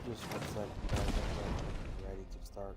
Just 1 second, guys. I'm ready to start.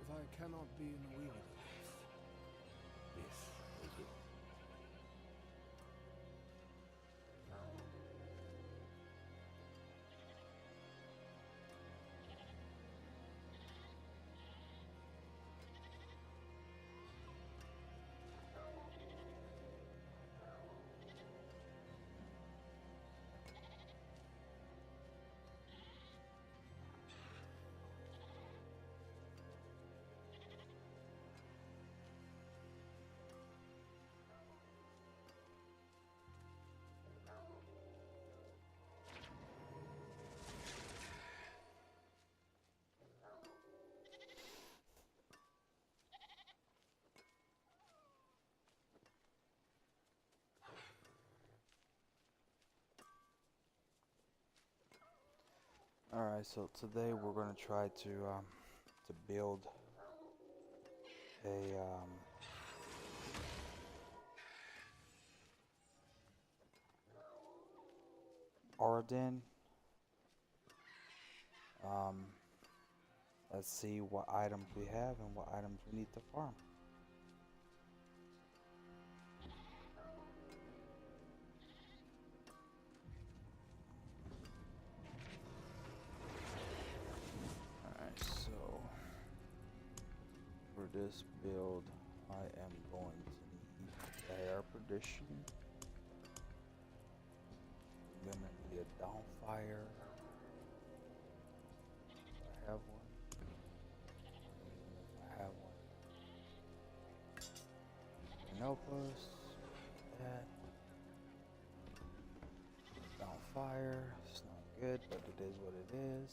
If I cannot be in a wheel, this will do. Alright, so today we're gonna try to build a Auradin. Um, let's see what items we have and what items we need to farm. this build, I am going to need air perdition. I'm gonna need a downfire. I have one. I have one. Can help us. That. Downfire. It's not good, but it is what it is.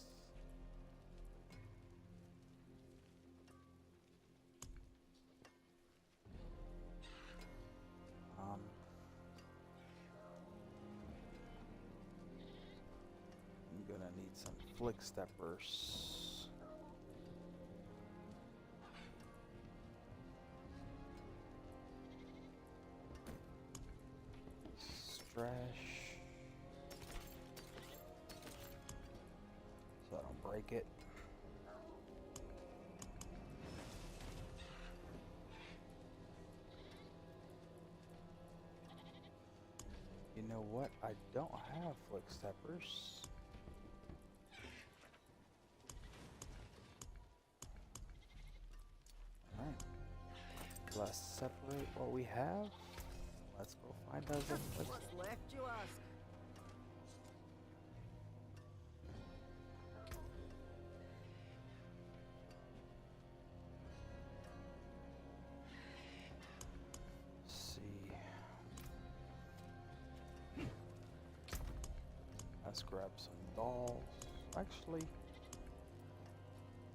I'm gonna need some flick steppers. Strash. So I don't break it. You know what? I don't have flick steppers. Alright. Let's separate what we have. Let's go find us a flick. What's left, you ask? See. Let's grab some dolls. Actually,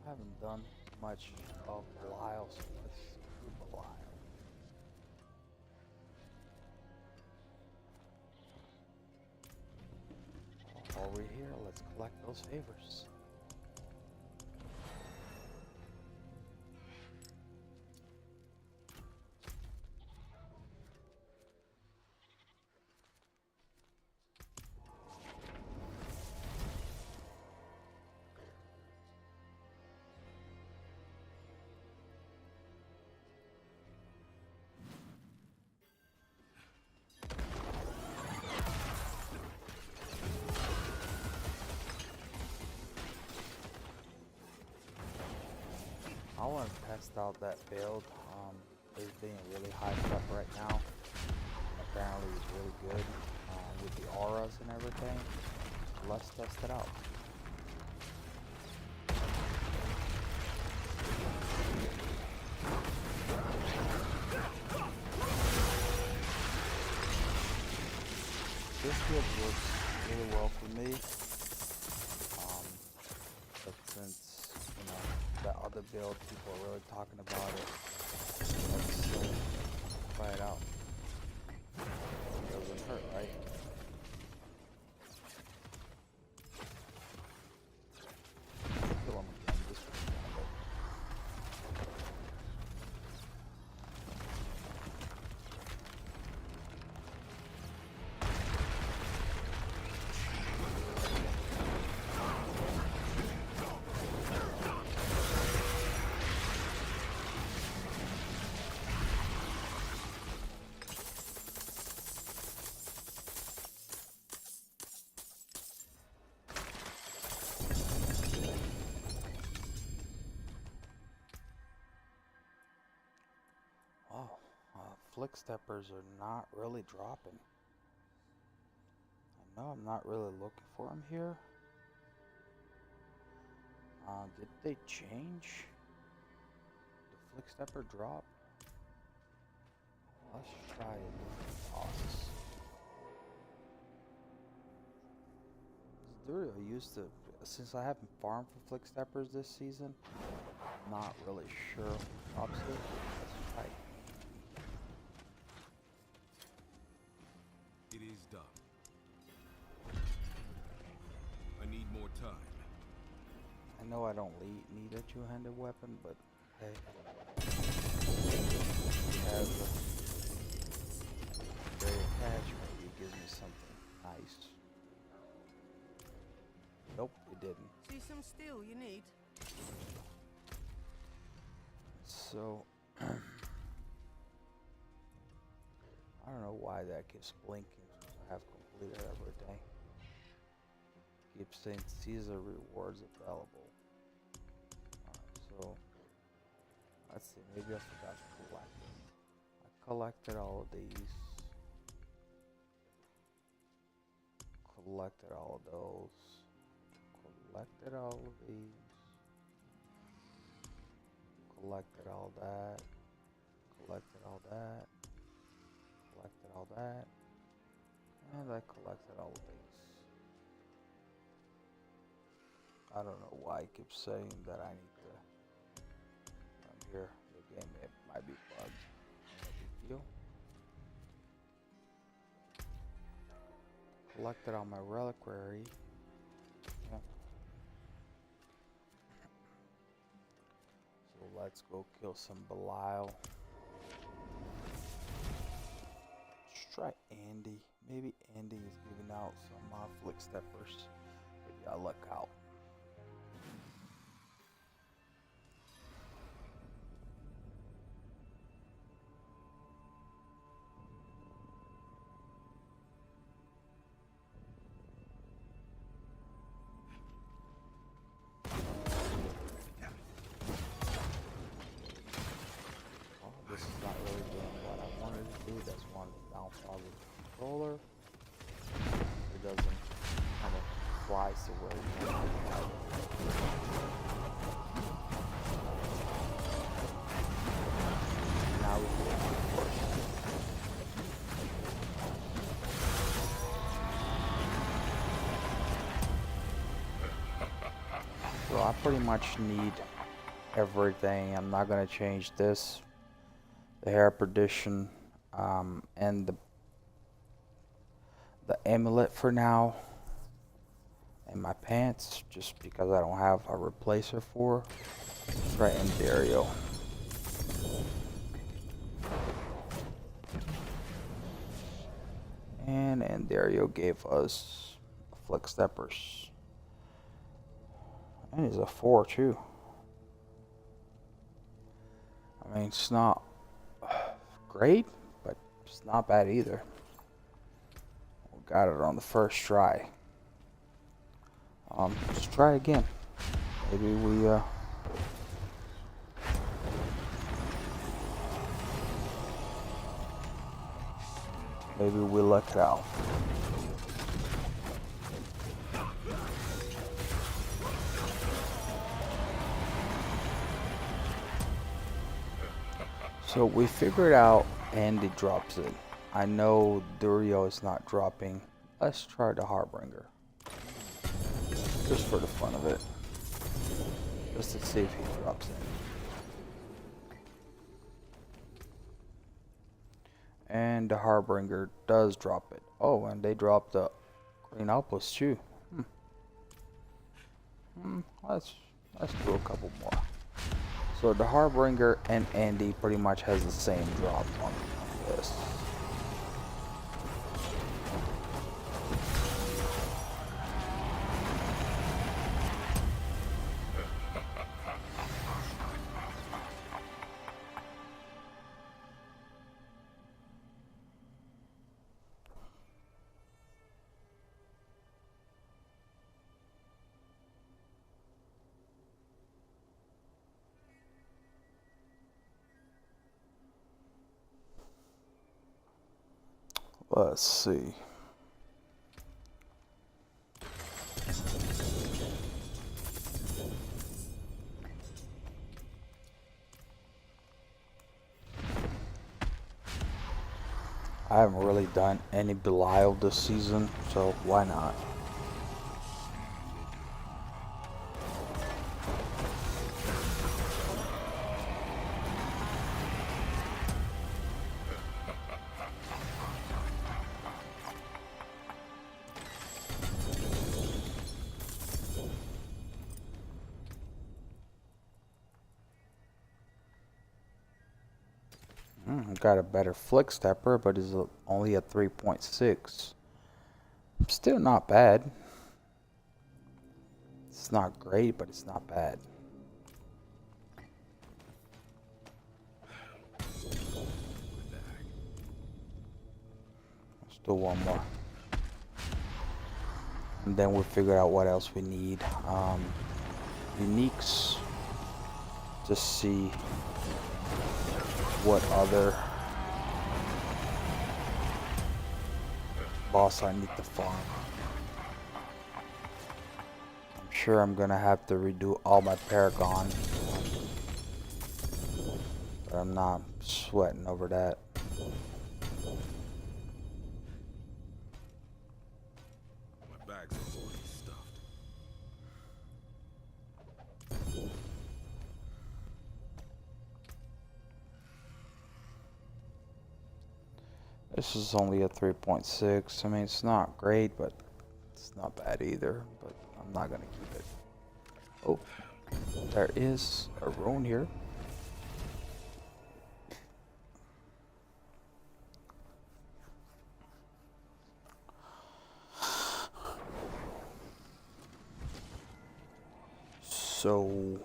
I haven't done much of Belial, so let's do Belial. While we're here, let's collect those favors. I want to test out that build. It's being really hyped up right now. Apparently it's really good with the auras and everything. Let's test it out. This build works really well for me. But since, you know, that other build, people are really talking about it, let's try it out. It doesn't hurt, right? Kill him again. This one's gonna go. Wow, flick steppers are not really dropping. I know I'm not really looking for them here. Did they change the flick stepper drop? Let's try a different process. Dude, I used to, since I haven't farmed for flick steppers this season, not really sure what drops it. Let's try it. It is done. I need more time. I know I don't need a two-handed weapon, but hey, as a great attachment, it gives me something nice. Nope, it didn't. See some steel you need? So, I don't know why that keeps blinking since I have completed everything. Keeps saying Caesar rewards available. So Let's see, maybe I forgot to collect them. I collected all of these. Collected all of those. Collected all of these. Collected all that. Collected all that. Collected all that. And I collected all of these. I don't know why it keeps saying that I need to. I'm here. The game it might be bugged. No big deal. Collected all my reliquary. Yeah. So let's go kill some Belial. Let's try Andy. Maybe Andy is giving out some flick steppers. Maybe I'll look out. This is not really doing what I wanted to do. That's one downfall of the controller. It doesn't kind of fly to where you want it. Now we can do it first. So I pretty much need everything. I'm not gonna change this. The hair perdition and the amulet for now, and my pants, just because I don't have a replacer for. Let's try Endario. And Endario gave us flick steppers, and he's a 4 too. I mean, it's not great, but it's not bad either. We got it on the first try. Let's try again. Maybe we luck it out. So we figured out Andy drops it. I know Durio is not dropping. Let's try the Harbinger. Just for the fun of it. Just to see if he drops it. And the Harbinger does drop it. Oh, and they dropped the Green Outpost too. Let's do a couple more. So the Harbinger and Andy pretty much has the same drop on this. Let's see. I haven't really done any Belial this season, so why not? Got a better flick stepper, but is only a 3.6. Still not bad. It's not great, but it's not bad. Let's do one more. And then we'll figure out what else we need. Uniques. Just see what other boss I need to farm. I'm sure I'm gonna have to redo all my Paragon, but I'm not sweating over that. My bags are already stuffed. This is only a 3.6. I mean, it's not great, but it's not bad either. But I'm not gonna keep it. Oh, there is a rune here. So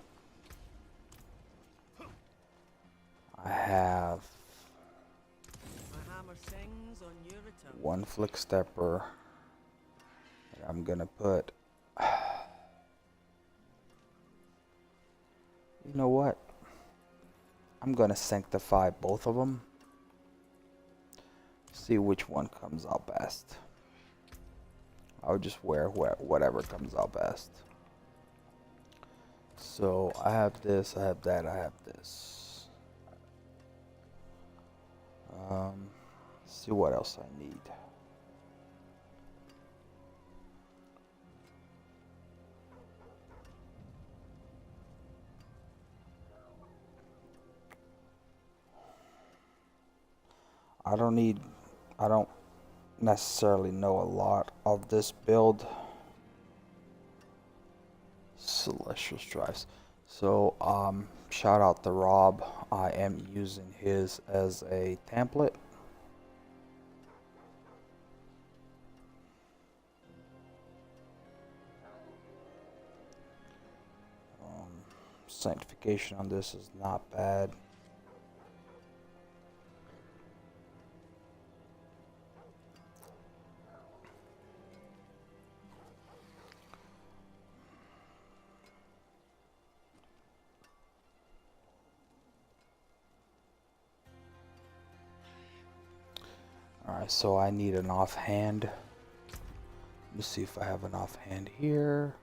I have My hammer sings on your return. one flick stepper. I'm gonna put. You know what? I'm gonna sanctify both of them. See which one comes out best. I'll just wear whatever comes out best. So I have this, I have that, I have this. See what else I need. I don't necessarily know a lot of this build. Celestial Strives. So shout out to Rob. I am using his as a template. Sanctification on this is not bad. Alright, so I need an offhand. Let me see if I have an offhand here.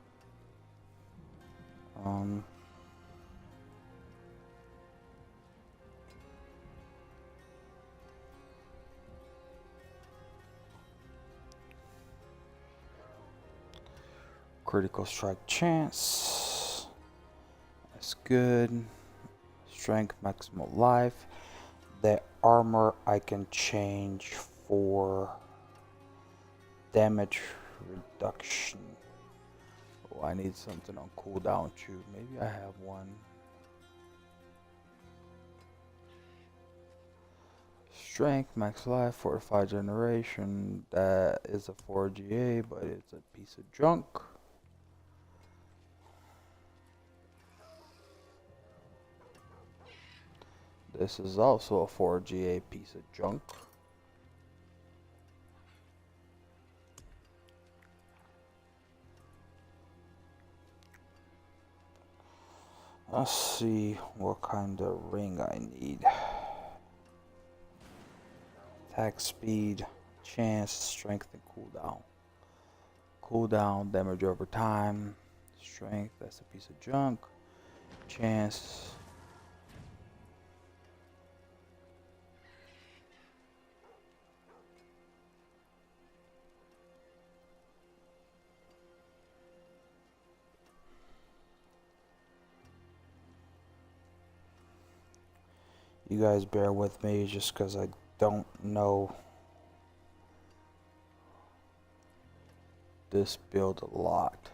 Critical strike chance. That's good. Strength, maximal life. The armor I can change for damage reduction. Oh, I need something on cooldown too. Maybe I have one. Strength, max life, fortified generation. That is a 4GA, but it's a piece of junk. This is also a 4GA piece of junk. Let's see what kind of ring I need. Attack speed, chance, strength, and cooldown. Cooldown, damage over time. Strength, that's a piece of junk. Chance. You guys bear with me just because I don't know this build a lot.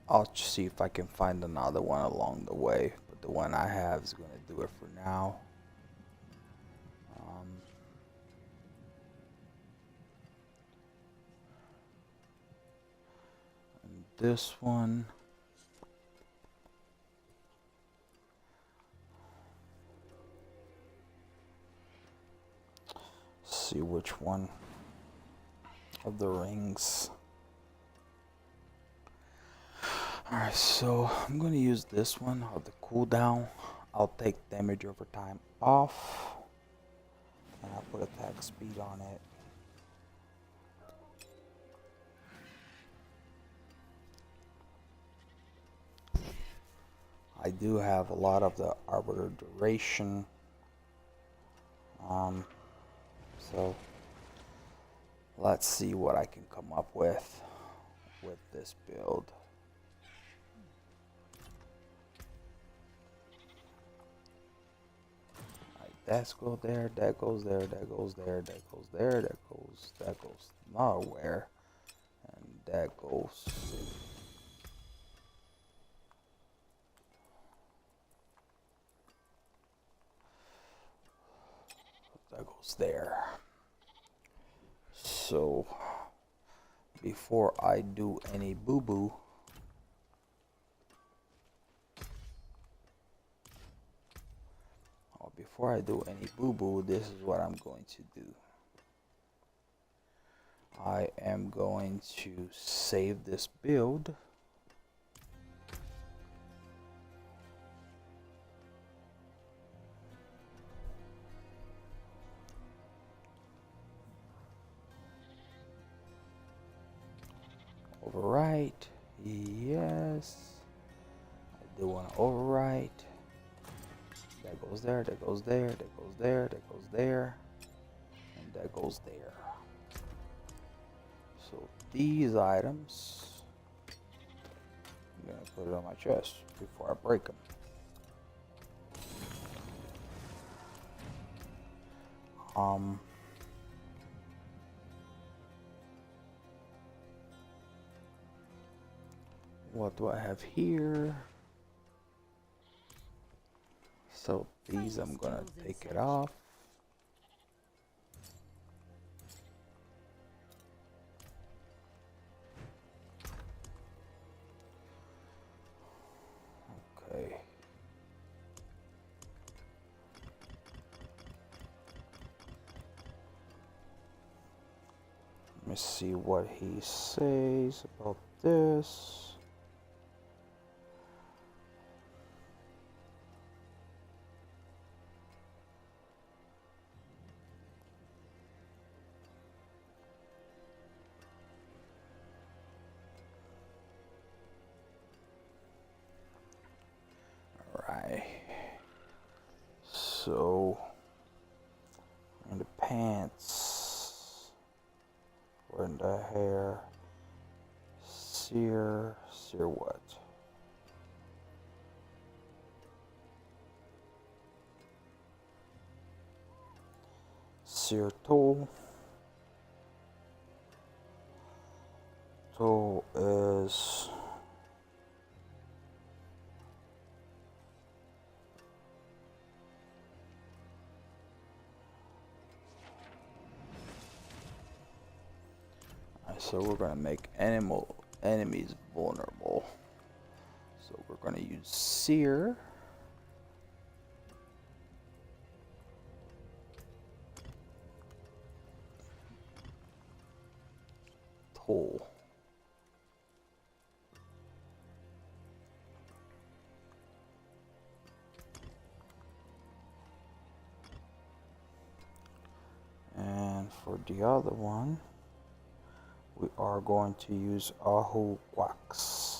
I'll see if I can find another one along the way, but the one I have is going to do it for now. And this one. see which one of the rings. Alright, so I'm going to use this one of the cooldown. I'll take damage over time off, and I'll put attack speed on it. I do have a lot of the arbiter duration, so let's see what I can come up with this build. Alright, that goes there, that goes there, that goes there, that goes there, that goes nowhere, and that goes. That goes there. So before I do any boo-boo, this is what I'm going to do. I am going to save this build. Overwrite, yes. I do want to overwrite. That goes there, that goes there, that goes there, that goes there, and that goes there. So these items, I'm gonna put it on my chest before I break them. What do I have here? So these I'm gonna take it off. Okay. Let me see what he says about this. So, in the pants, or in the hair, sear what? Sear tool. Tool is so we're gonna make enemies vulnerable. So we're gonna use sear. Toll. And for the other one, we are going to use Ahu Wax.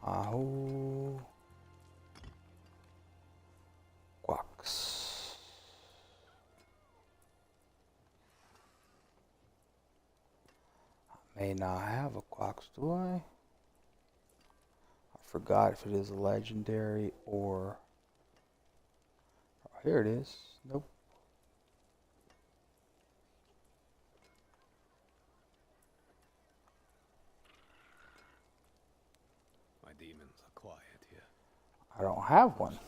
Ahu Wax. I may not have a Quax, do I? I forgot if it is a legendary or... Oh, here it is. Nope. I don't have one.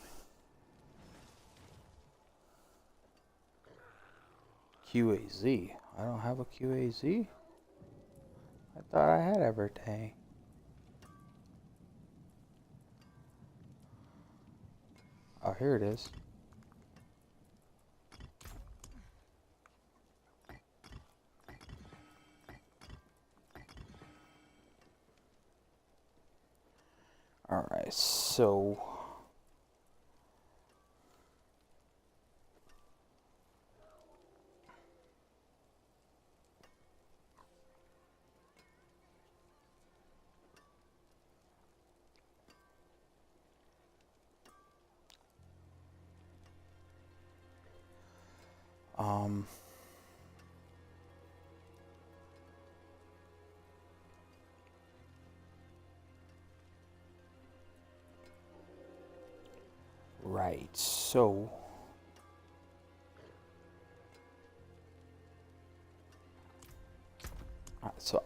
QAZ. I don't have a QAZ. I thought I had everything. Oh, here it is. Alright, so um right, so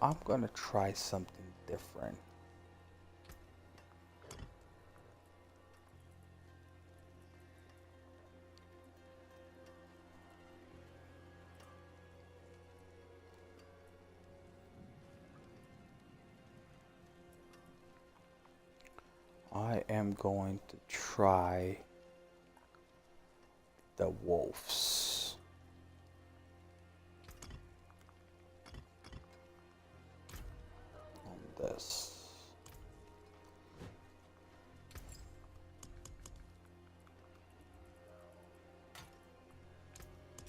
I'm gonna try something different. I am going to try the wolves. On this.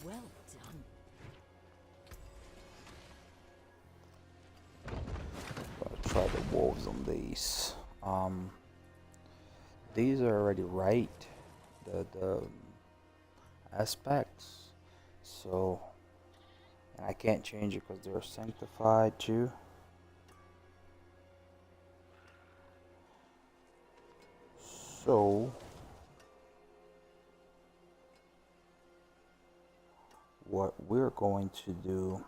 Well done. I'll try the wolves on these. These are already right. The aspects. So, and I can't change it because they're sanctified too. So, what we're going to do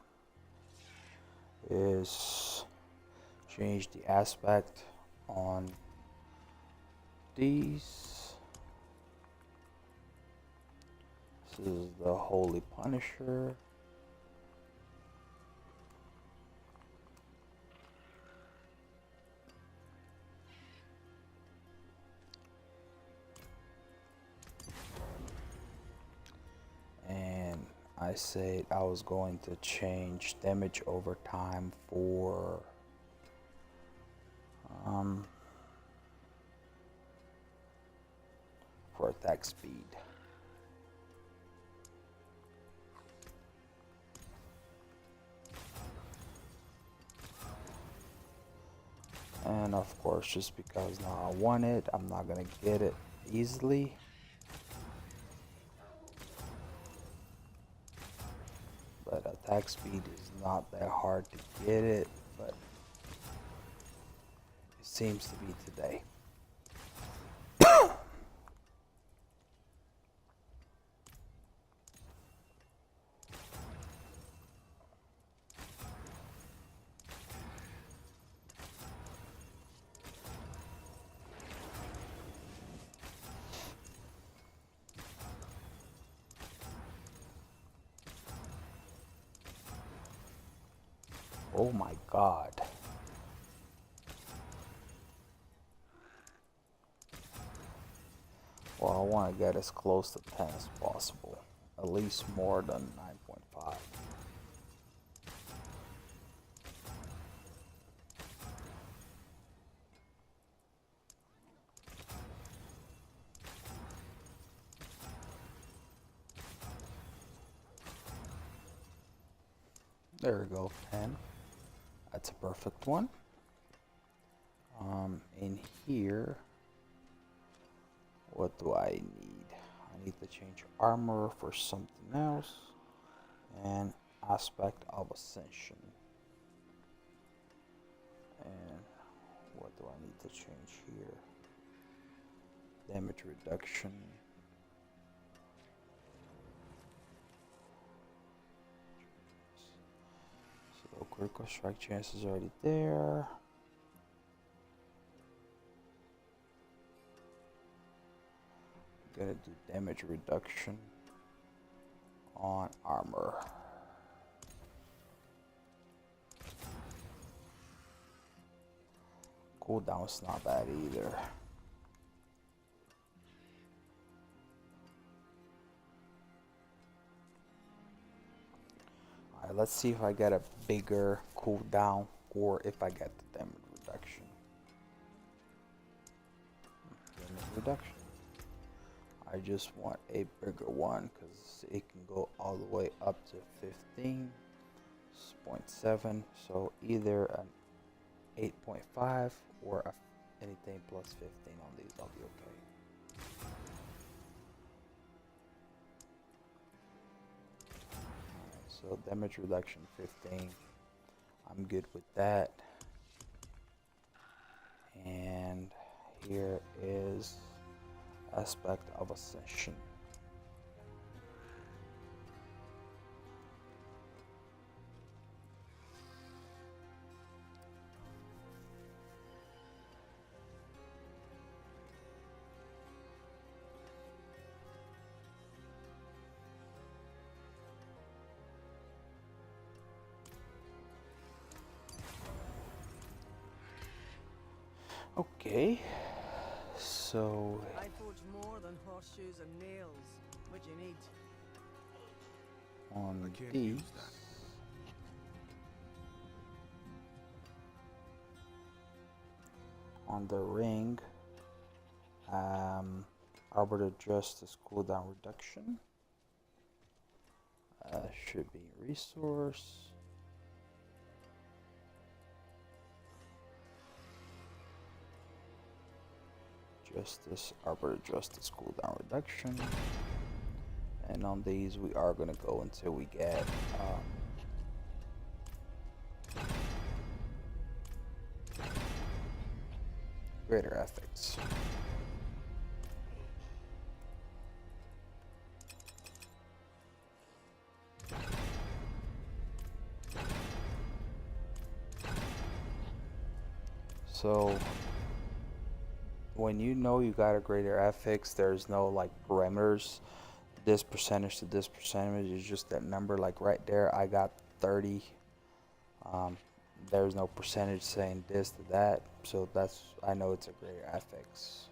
is change the aspect on these. This is the Holy Punisher. And I said I was going to change damage over time for attack speed. And of course, just because now I want it, I'm not gonna get it easily. But attack speed is not that hard to get it, but it seems to be today. Oh my god. Well, I want to get as close to 10 as possible. At least more than 9.5. There we go, 10. That's a perfect one. In here, what do I need? I need to change armor for something else. And aspect of ascension. And what do I need to change here? Damage reduction. So critical strike chance is already there. gonna do damage reduction on armor. Cooldown's not bad either. Alright, let's see if I get a bigger cooldown or if I get the damage reduction. Damage reduction. I just want a bigger one because it can go all the way up to 15.7. So either an 8.5 or anything plus 15 on these, I'll be okay. Alright, so damage reduction 15. I'm good with that. And here is aspect of ascension. Okay, so I forge more than horseshoes and nails. What you need? on I can't these, use that. on the ring, Arbiter Justice cooldown reduction. Should be resource. Justice, Arbiter Justice cooldown reduction. And on these we are going to go until we get greater ethics. So when you know you got a greater ethics, there's no like parameters. This percentage to this percentage is just that number. Like right there, I got 30. There's no percentage saying this to that, so that's, I know it's a greater ethics.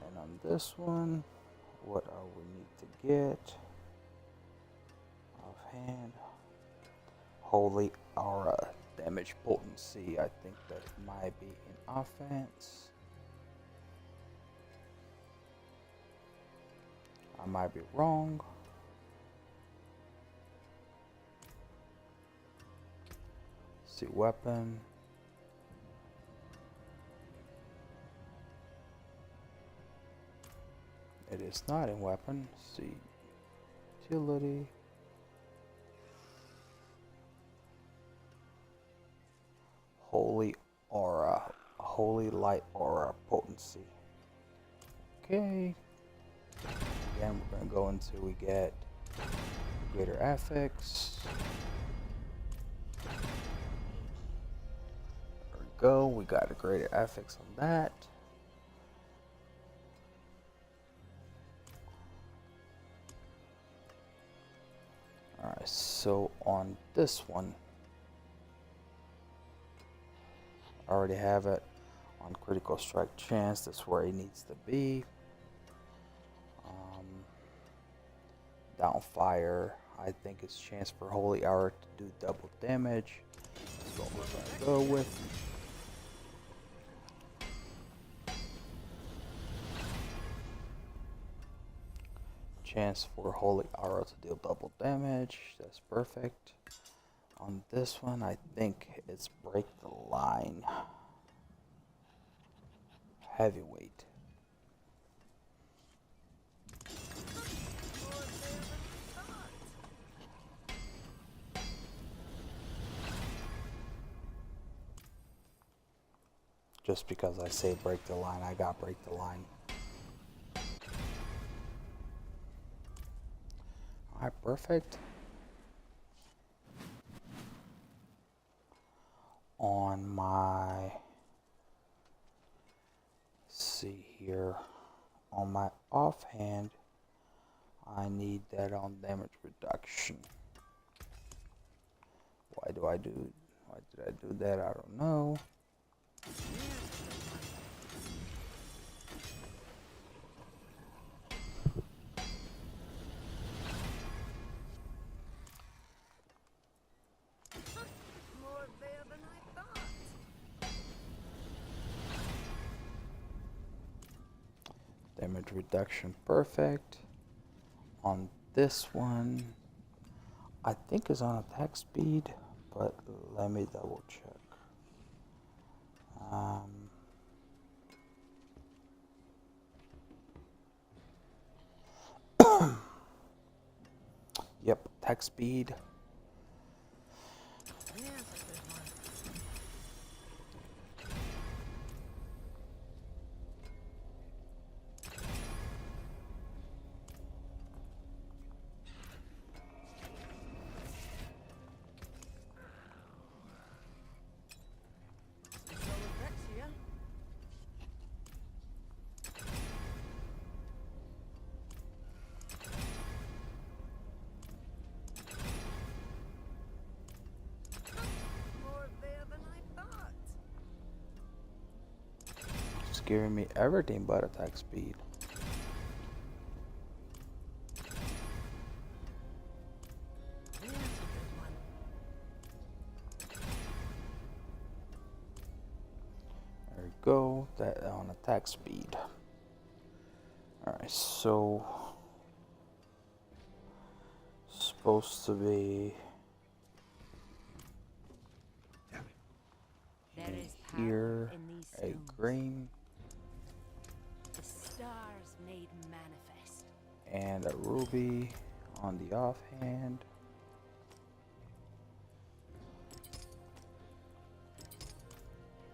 And on this one, what are we need to get? Offhand, Holy Aura damage potency. I think that might be in offense. I might be wrong. See weapon. It is not in weapon. See utility. Holy Aura. Holy Light Aura potency. Okay. Again, we're going to go until we get greater affix. There we go. We got a greater affix on that. Alright, so on this one, I already have it on critical strike chance. That's where it needs to be. Downfire, I think it's chance for Holy Hour to do double damage. That's what we're going to go with. Chance for Holy Aura to deal double damage. That's perfect. On this one, I think it's Break the Line. Heavyweight. Just because I say break the line, I got break the line. Alright, perfect. On my, let's see here, on my offhand, I need that on damage reduction. Why did I do that? I don't know. More there than I thought. Damage reduction perfect. On this one, I think it's on attack speed, but let me double check. Yep, attack speed. There's a good one. So effects here. More there than I thought. It's giving me everything but attack speed. There's a good one. There we go. That on attack speed. Alright, so supposed to be There is here power in these a stones. green The stars made manifest. and a ruby on the offhand.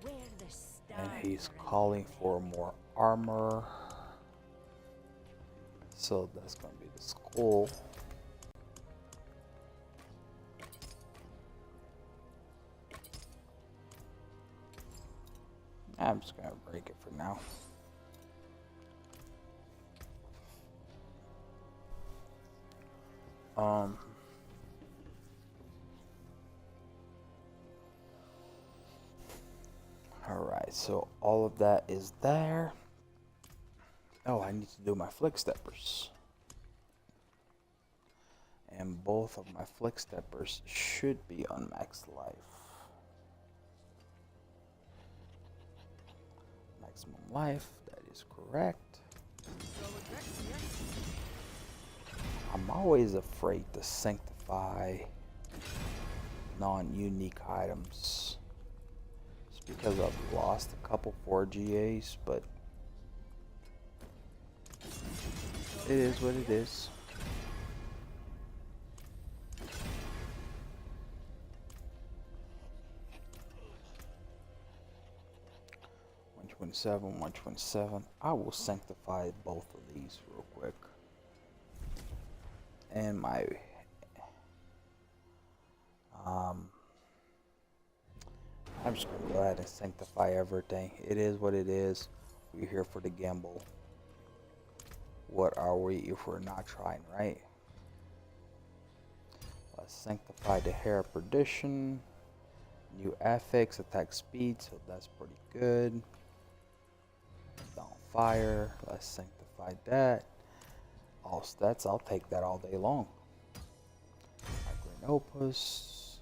Where the stars And he's are calling in for more armor. So that's gonna be the skull. I'm just gonna break it for now. Alright, so all of that is there. Oh, I need to do my flick steppers. And both of my flick steppers should be on max life. Maximum life, that is correct. So effects here. I'm always afraid to sanctify non-unique items. It's because I've lost a couple 4GAs, but it is what it is. $127, $127. I will sanctify both of these real quick. And my I'm just gonna go ahead and sanctify everything. It is what it is. We're here for the gamble. What are we if we're not trying, right? Let's sanctify the hair of perdition. New affix, attack speed, so that's pretty good. Down fire, let's sanctify that. All stats, I'll take that all day long. Green opus,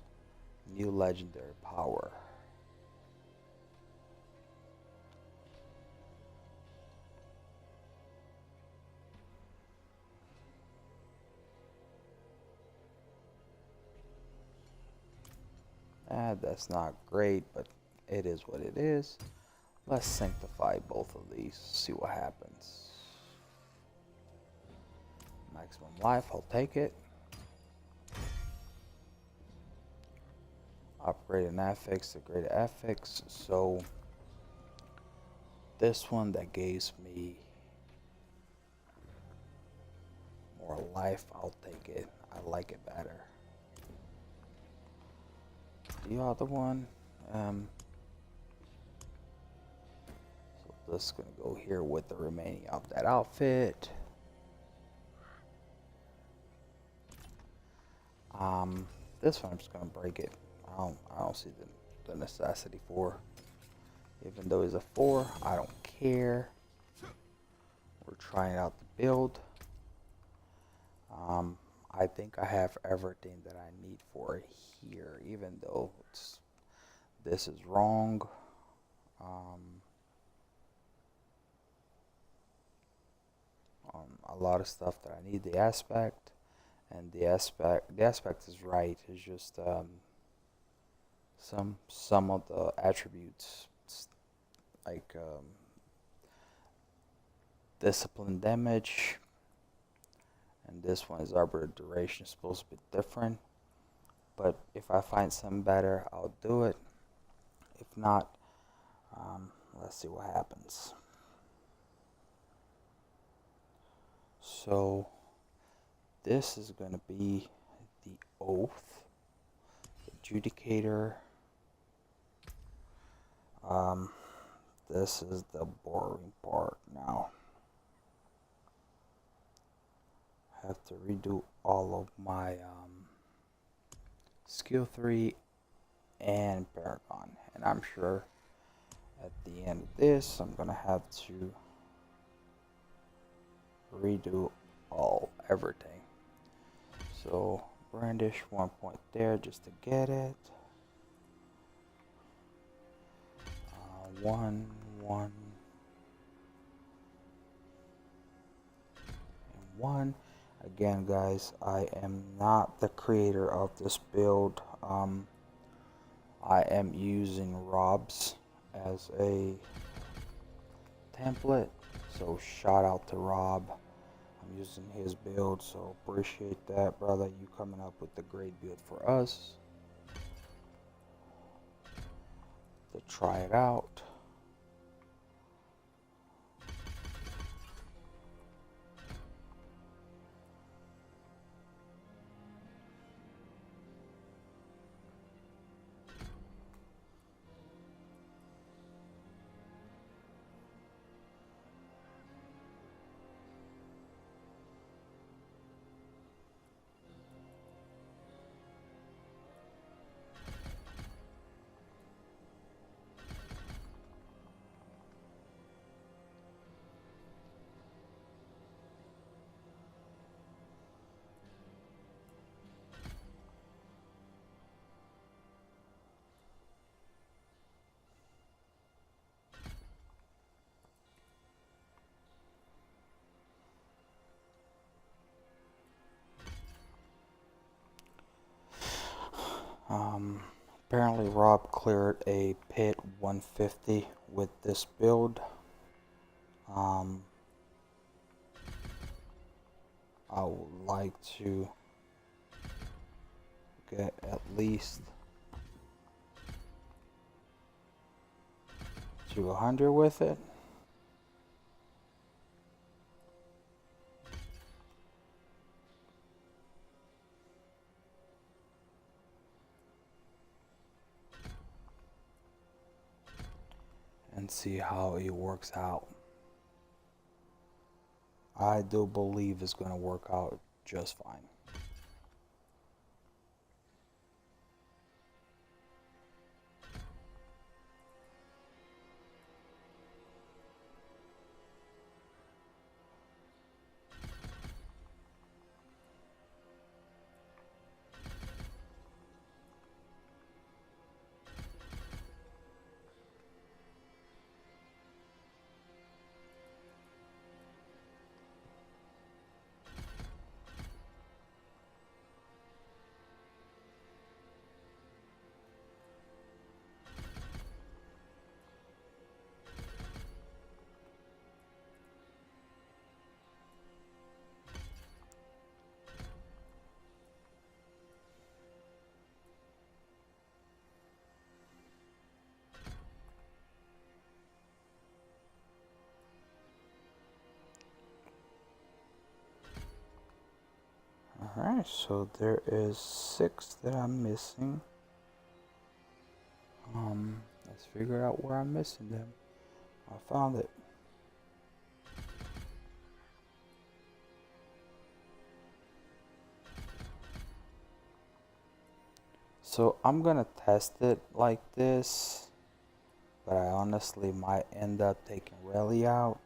new legendary power. That's not great, but it is what it is. Let's sanctify both of these, see what happens. Maximum life, I'll take it. Upgrade an affix to greater affix. So this one that gives me more life, I'll take it. I like it better. The other one, so Just gonna go here with the remaining of that outfit. This one I'm just gonna break it. I don't see the necessity for. Even though it's a 4, I don't care. We're trying out the build. I think I have everything that I need for it here, even though this is wrong. A lot of stuff that I need. The aspect, and the aspect is right. It's just some of the attributes, like discipline damage, and this one is arbiter duration, supposed to be different. But if I find something better, I'll do it. If not, let's see what happens. So this is going to be the oath, adjudicator. This is the boring part now. I have to redo all of my skill 3 and Paragon, and I'm sure at the end of this I'm gonna have to redo everything. So brandish 1 point there just to get it. 1, 1, and 1. Again, guys, I am not the creator of this build. I am using Rob's as a template, so shout out to Rob. I'm using his build, so appreciate that, brother. You coming up with a great build for us to try it out. Apparently Rob cleared a pit 150 with this build. I would like to get at least to 100 with it. And see how it works out. I do believe it's going to work out just fine. Alright, so there is 6 that I'm missing. Let's figure out where I'm missing them. I found it. So I'm gonna test it like this, but I honestly might end up taking Rally out.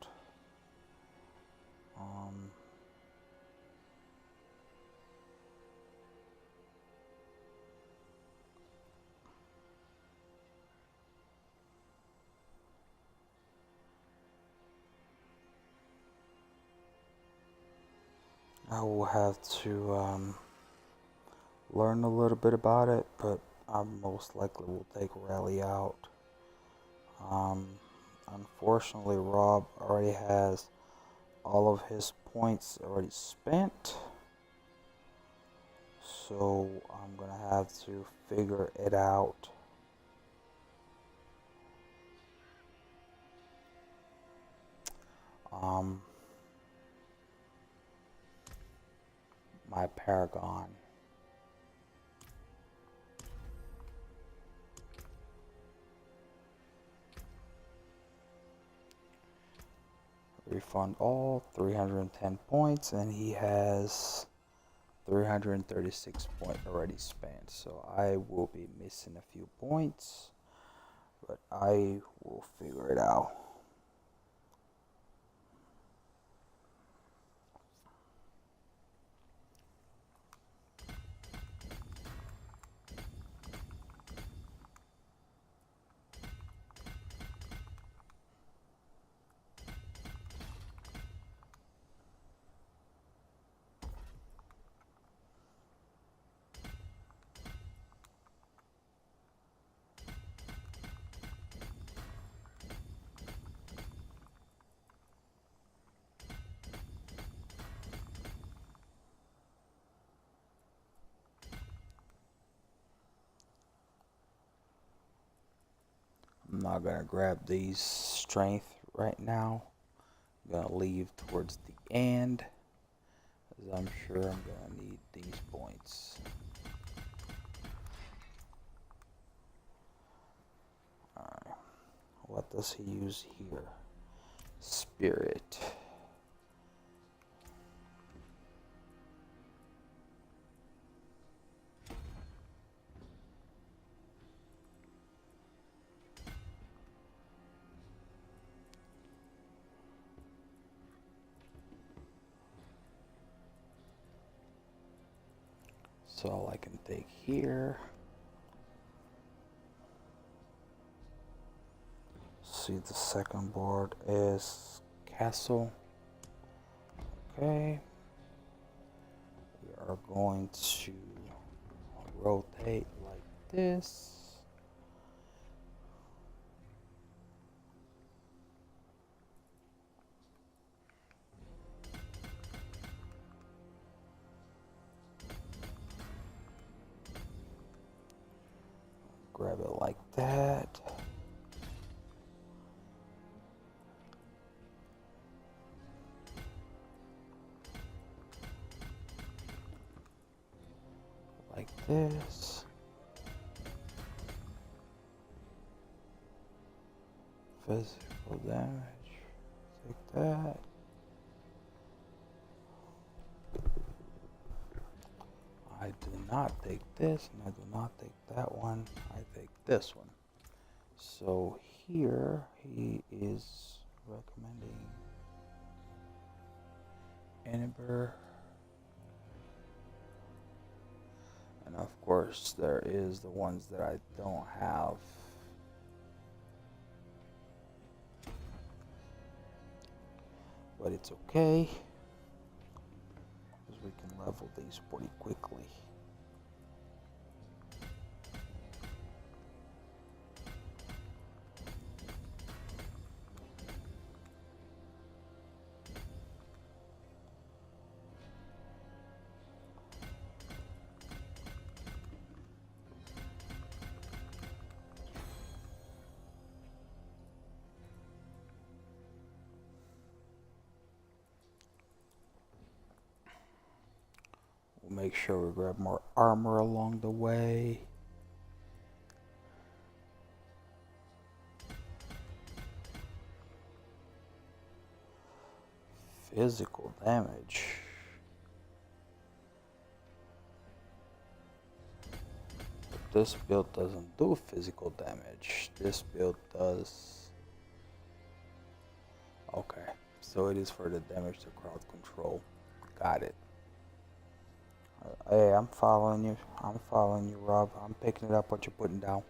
I will have to learn a little bit about it, but I most likely will take Rally out. Unfortunately, Rob already has all of his points already spent, so I'm gonna have to figure it out. My Paragon. Refund all 310 points, and he has 336 points already spent, so I will be missing a few points, but I will figure it out. I'm not gonna grab these strength right now. I'm gonna leave towards the end, as I'm sure I'm gonna need these points. Alright, what does he use here? Spirit. So all I can take here. See, the second board is Castle. Okay. We are going to rotate like this. Grab it like that. Like this. Physical damage. Take that. I do not take this, and I do not take that one. I take this one. So here he is recommending Ember. And of course there is the ones that I don't have. But it's okay, because we can level these pretty quickly. We'll make sure we grab more armor along the way. Physical damage. this build doesn't do physical damage. This build does. Okay, so it is for the damage to crowd control. Got it. Hey, I'm following you. I'm following you, Rob. I'm picking it up what you're putting down.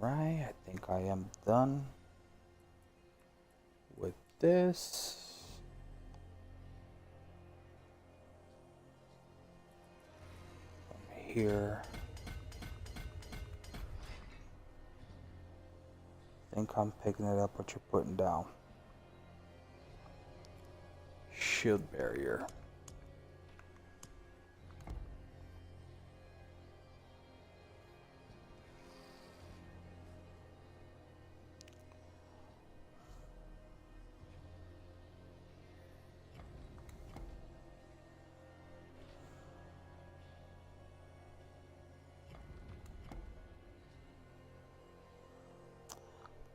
Alright, I think I am done with this. From here. I think I'm picking it up what you're putting down. Shield barrier.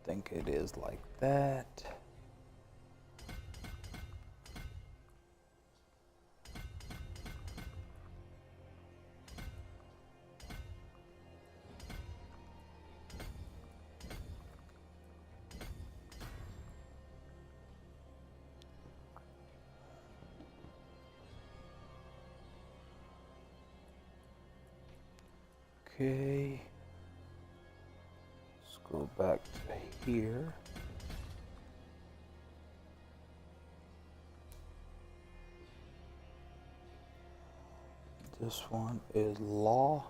I think it is like that. Okay. Let's go back to here. This one is law.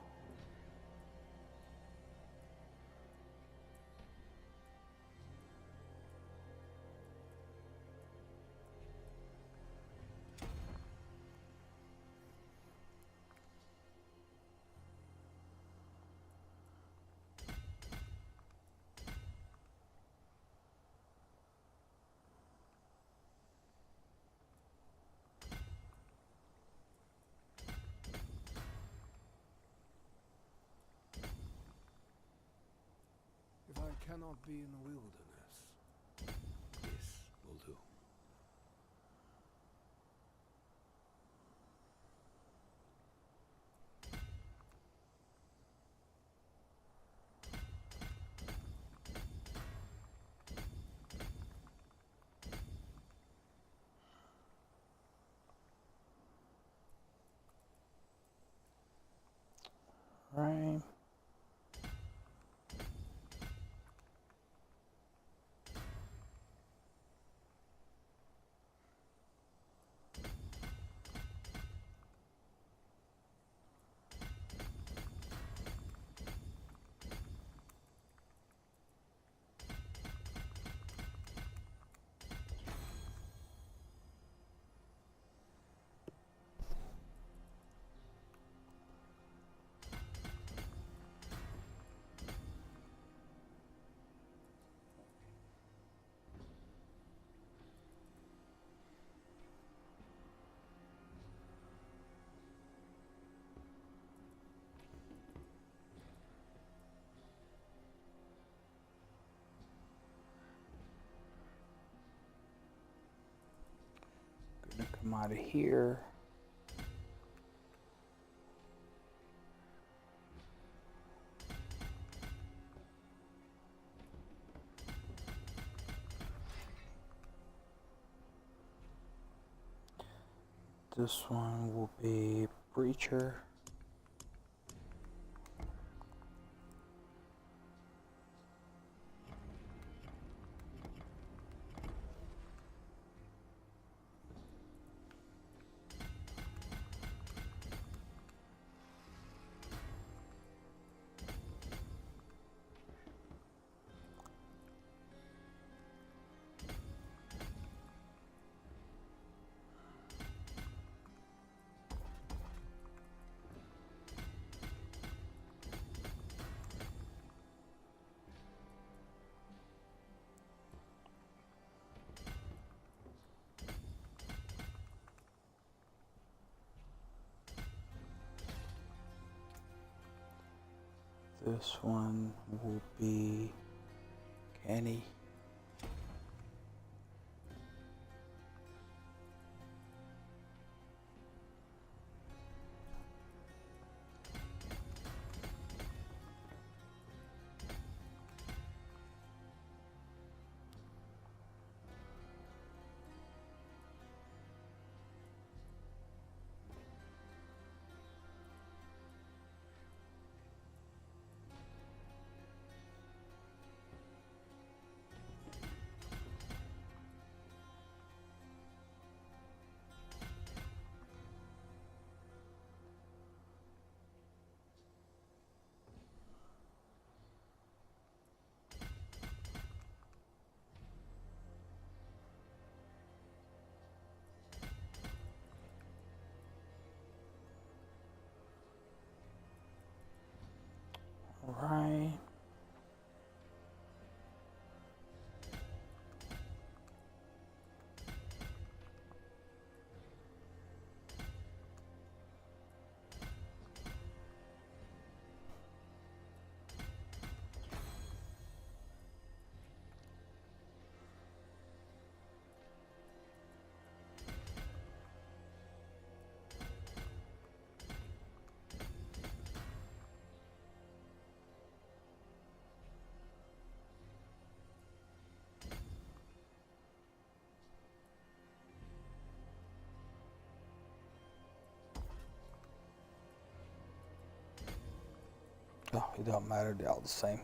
If I cannot be in the wilderness, this will do. Right. Gonna come out of here. This one will be Breacher. This one will be Kenny. Right. Oh, it don't matter, they're all the same.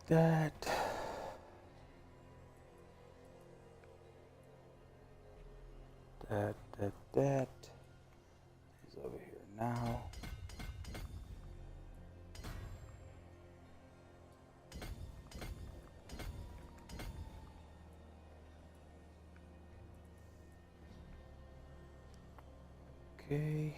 That is over here now. Okay.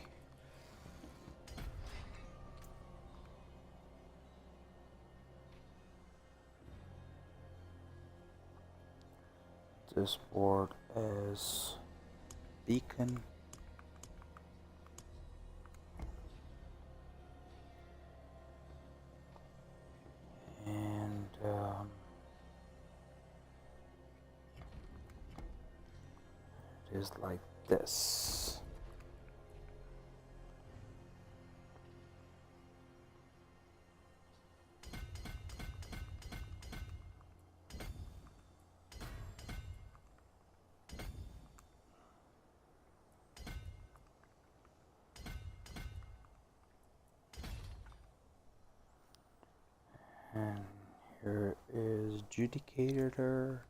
This board as beacon. And it is like this. And here is Judicator.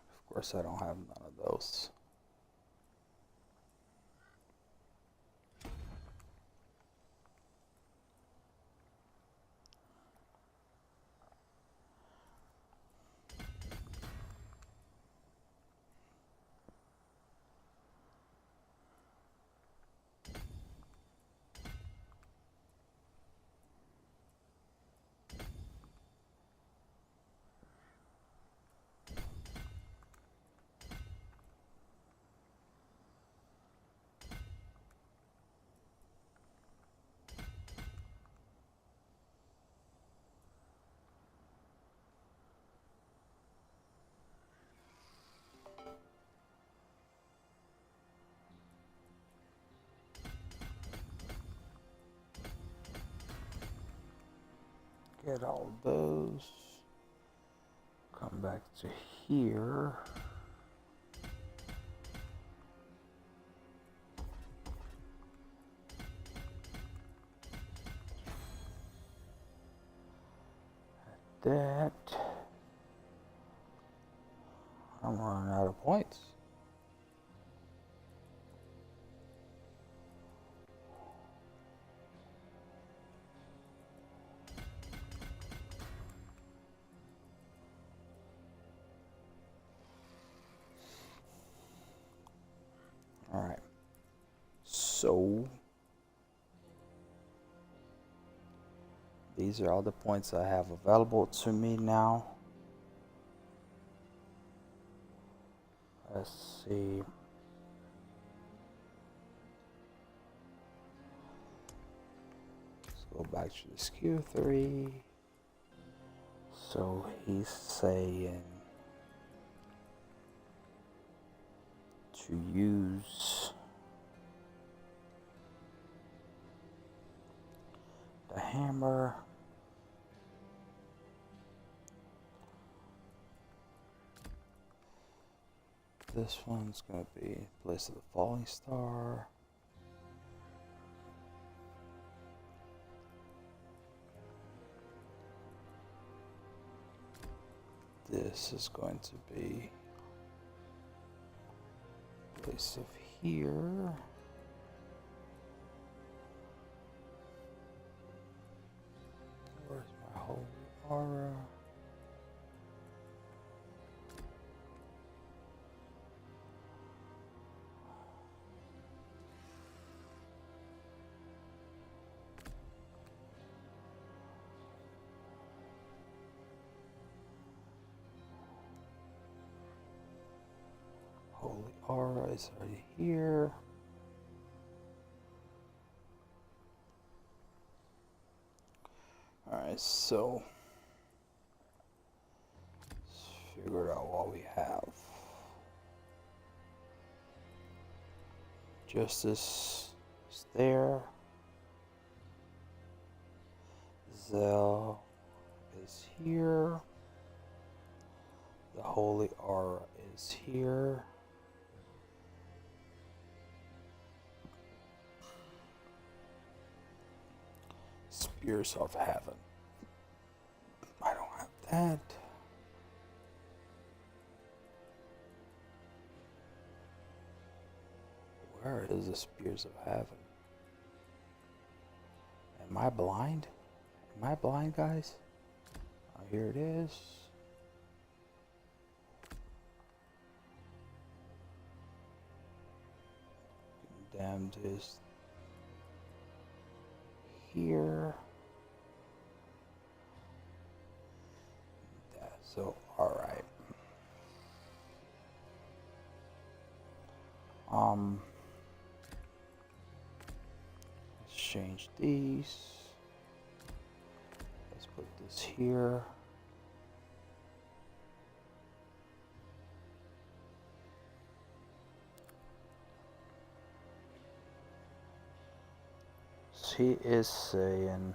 Of course, I don't have none of those. Get all those. Come back to here. That. I'm running out of points. All right. So these are all the points I have available to me now. Let's see. Let's go back to this Q3. So he's saying to use the hammer. This one's going to be place of the falling star. this is going to be place of here. Where's my holy aura? Holy aura is already here. Alright, so let's figure out what we have. Justice is there. Zell is here. The holy aura is here. Spears of Heaven. I don't have that. Where is the Spears of Heaven? Am I blind? Am I blind, guys? Oh, here it is. Condemned is here. Yeah, so, alright. Let's change these. Let's put this here. He is saying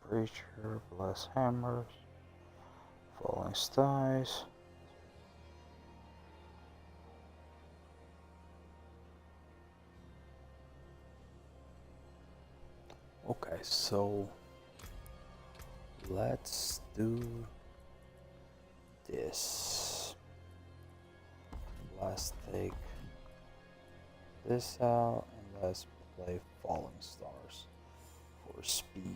Preacher, Bless Hammers, Falling Skies. Okay, so let's do this. Let's take this out and let's play Falling Stars for speed.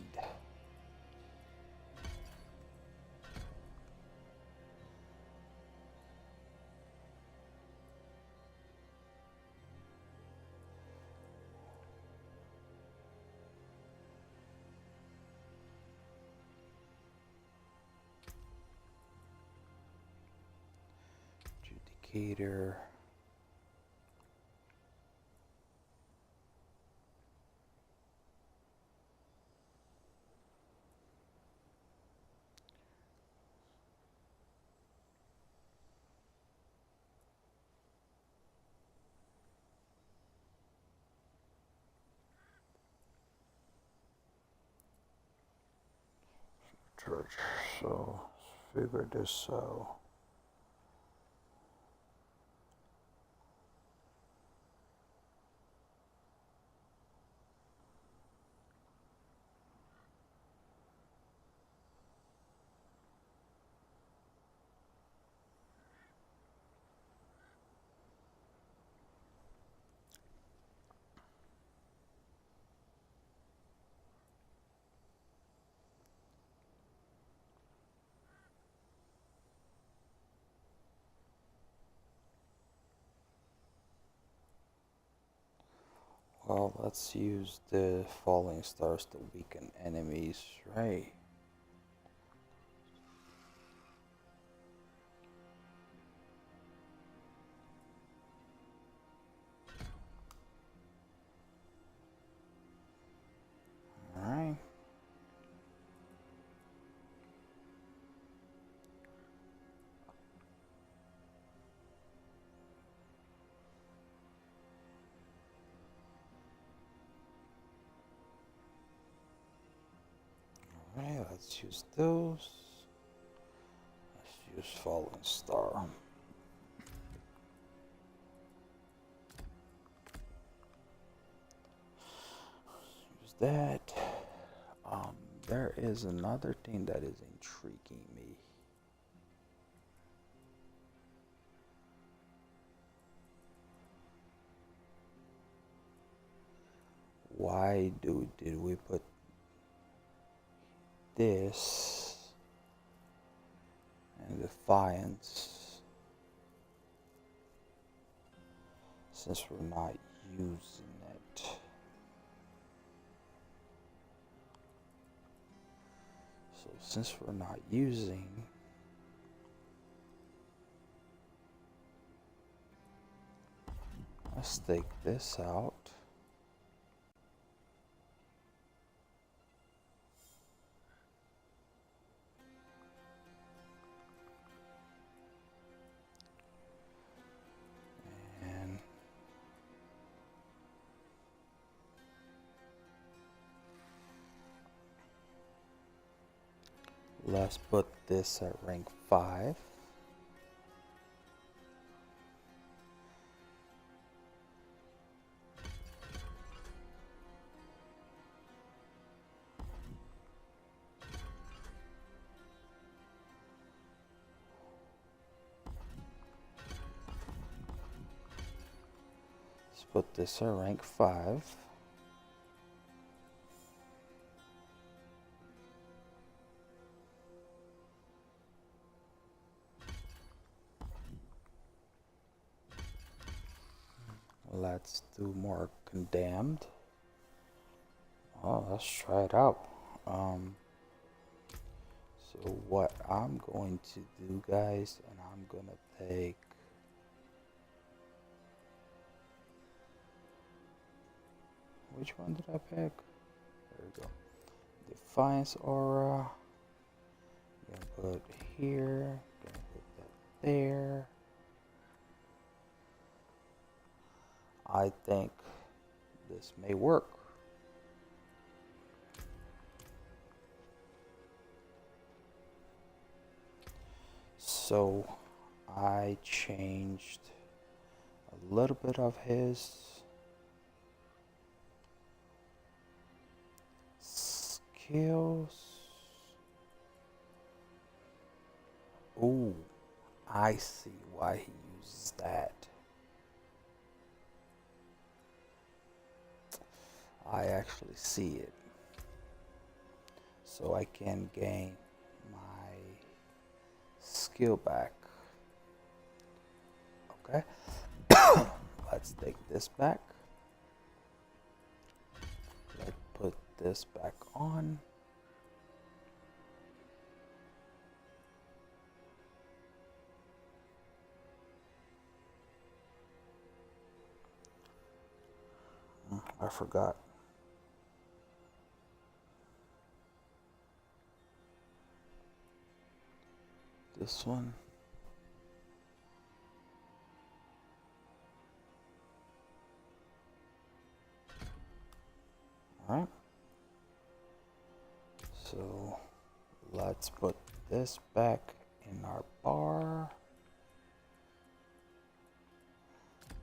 Judicator. Church, so figure this out. Well, let's use the falling stars to weaken enemies, right? Alright. Alright, let's use those. Let's use falling star. that. There is another thing that is intriguing me. Why did we put this in Defiance since we're not using it? So since we're not using, let's take this out. And let's put this at rank 5. Let's put this at rank 5. Let's do more Condemned. Oh, let's try it out. So what I'm going to do, guys, and I'm gonna take which one did I pick? There we go. Defiance Aura. Gonna put here. Gonna put that there. I think this may work. So I changed a little bit of his skills. Ooh, I see why he uses that. I actually see it. So I can gain my skill back. Okay. Let's take this back. Let's put this back on. I forgot. This one. Alright. So let's put this back in our bar.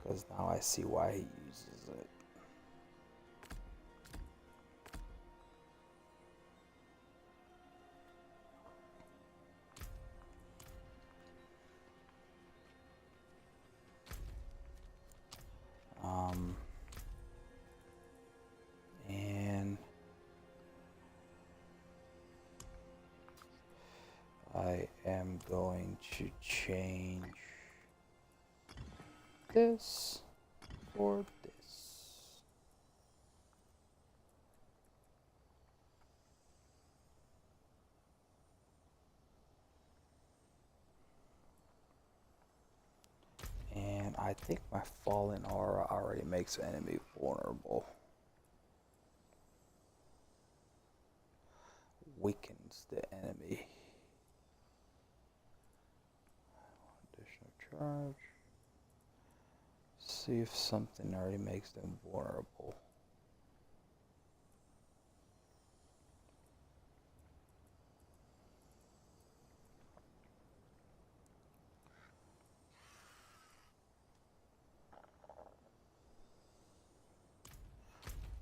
Because now I see why he uses it. And I am going to change this for this. And I think my Fallen Aura already makes enemy vulnerable. Weakens the enemy. Additional charge. See if something already makes them vulnerable.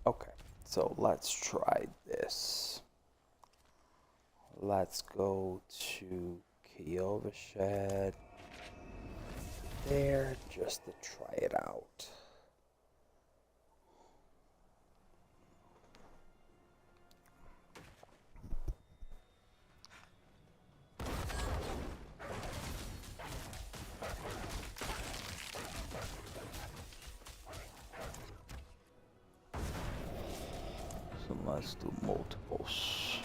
Okay, So let's try this. Let's go to Kiowa Shed there just to try it out. So let's do multiples.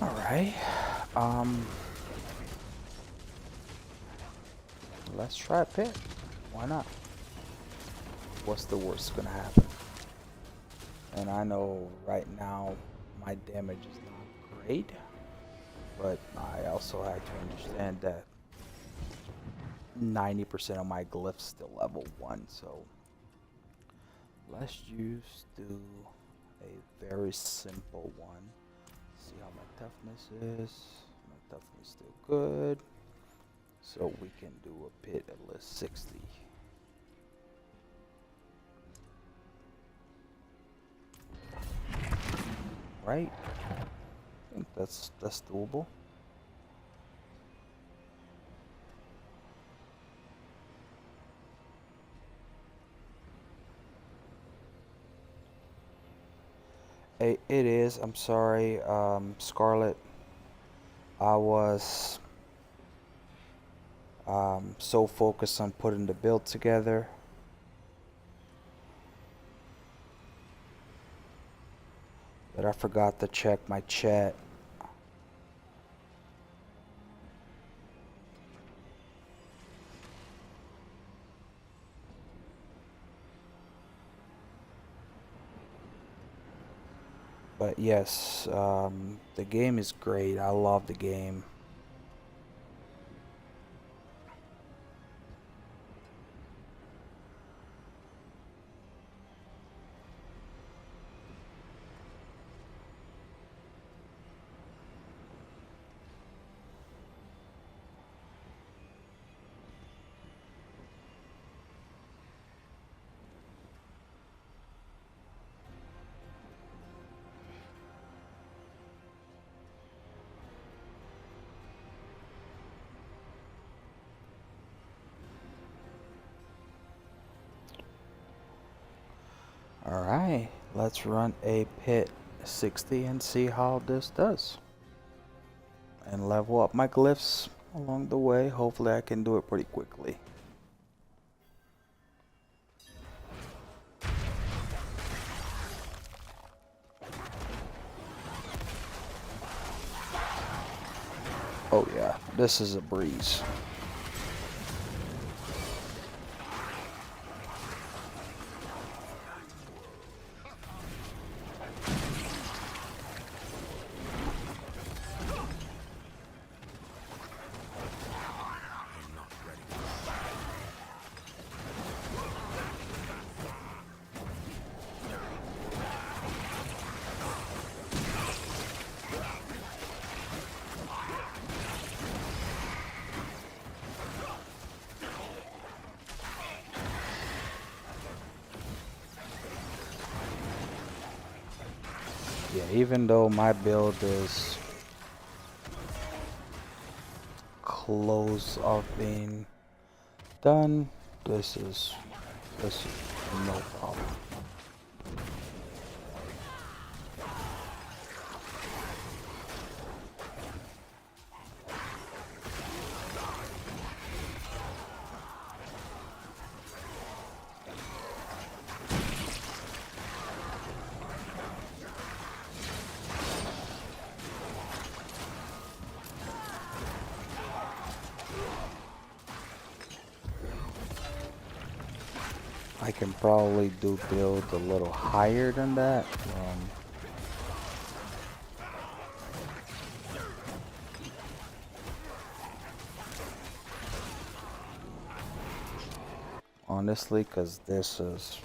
Alright, let's try a pit. Why not? What's the worst gonna happen? And I know right now my damage is not great, but I also have to understand that 90% of my glyphs still level 1, so let's just do a very simple one. See how my toughness is. My toughness is still good. So we can do a pit at least 60. Right? I think that's doable. It is. I'm sorry, Scarlet. I was so focused on putting the build together. That I forgot to check my chat. But yes, the game is great. I love the game. Alright, let's run a pit 60 and see how this does. And level up my glyphs along the way. Hopefully I can do it pretty quickly. Oh yeah, this is a breeze. Yeah, even though my build is close of being done, this is no problem. I can probably do build a little higher than that. Honestly, because this is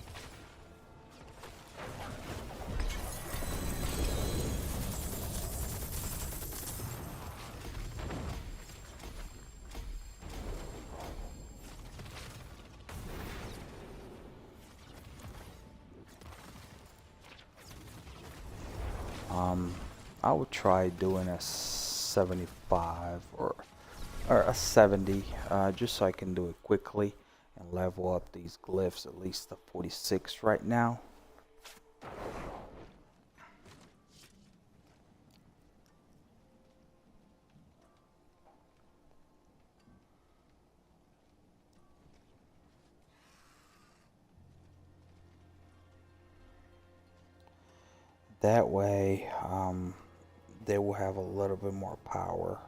I would try doing a 75 or a 70, just so I can do it quickly and level up these glyphs at least to 46 right now. That way, they will have a little bit more power.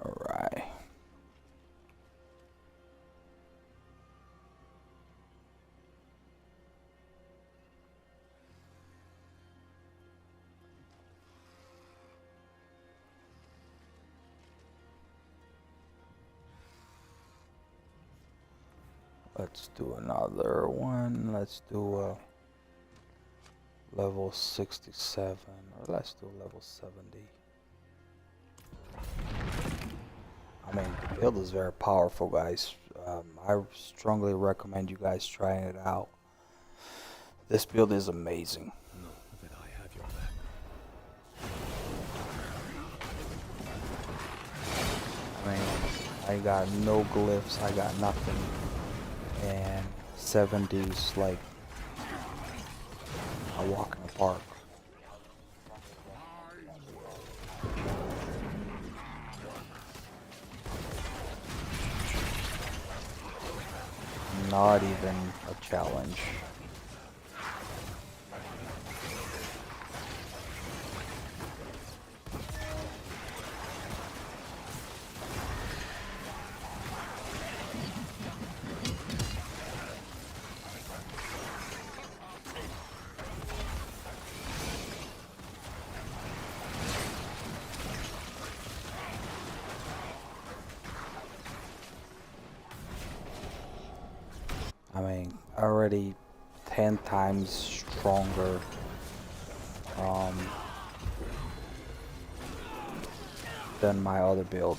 Alright. Let's do another one. Let's do a level 67, or let's do level 70. I mean, the build is very powerful, guys. I strongly recommend you guys trying it out. This build is amazing. Know that I have your back. I mean, I got no glyphs, I got nothing. And 70's like a walk in the park. Not even a challenge. I mean, already 10 times stronger. Than my other build.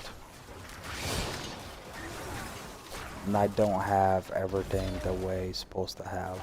And I don't have everything the way it's supposed to have.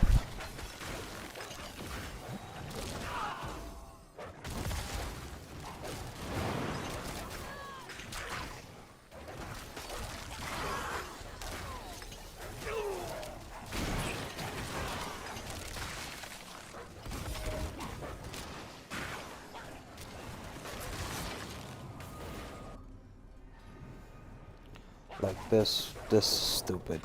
Like this is stupid.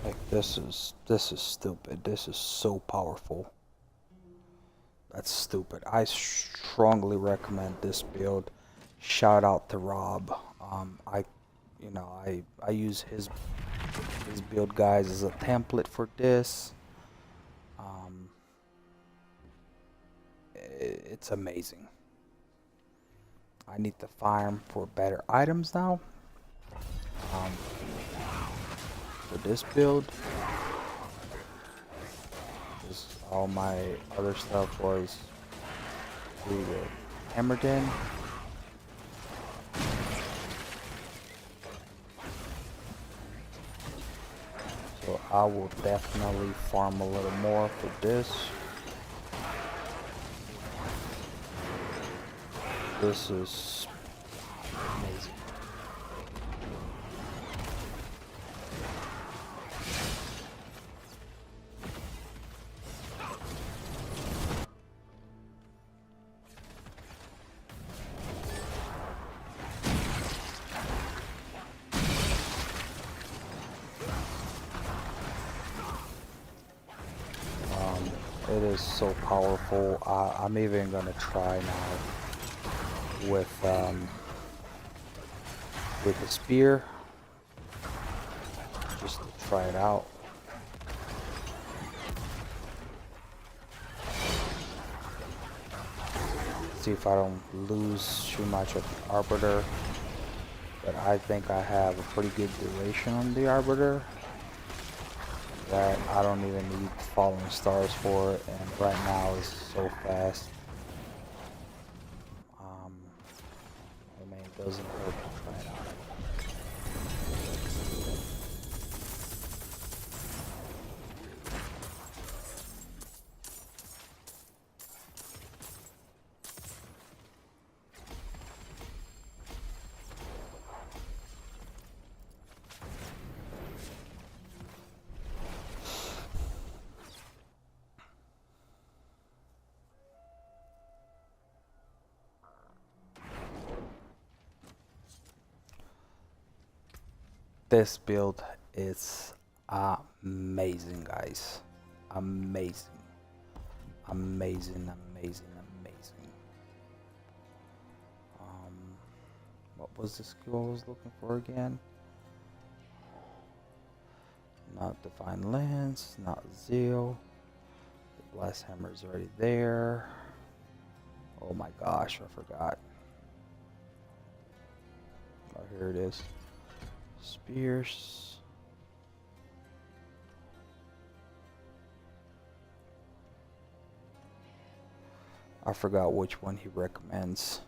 Like this is stupid. This is so powerful. That's stupid. I strongly recommend this build. Shout out to Rob. I use his build guys as a template for this. It's amazing. I need to farm for better items now. For this build, all my other stuff was either hammered in. So I will definitely farm a little more for this. This is amazing. It is so powerful. I'm even gonna try now with the spear, just to try it out. See if I don't lose too much of the Arbiter. But I think I have a pretty good duration on the Arbiter, that I don't even need falling stars for it, and right now is so fast. I mean, it doesn't hurt to try it out. This build is amazing, guys. Amazing. Amazing, amazing, amazing. What was the skill I was looking for again? Not Divine Lance, not Zeal. The Blast Hammer is already there. Oh my gosh, I forgot. Oh, here it is. Spears. I forgot which one he recommends.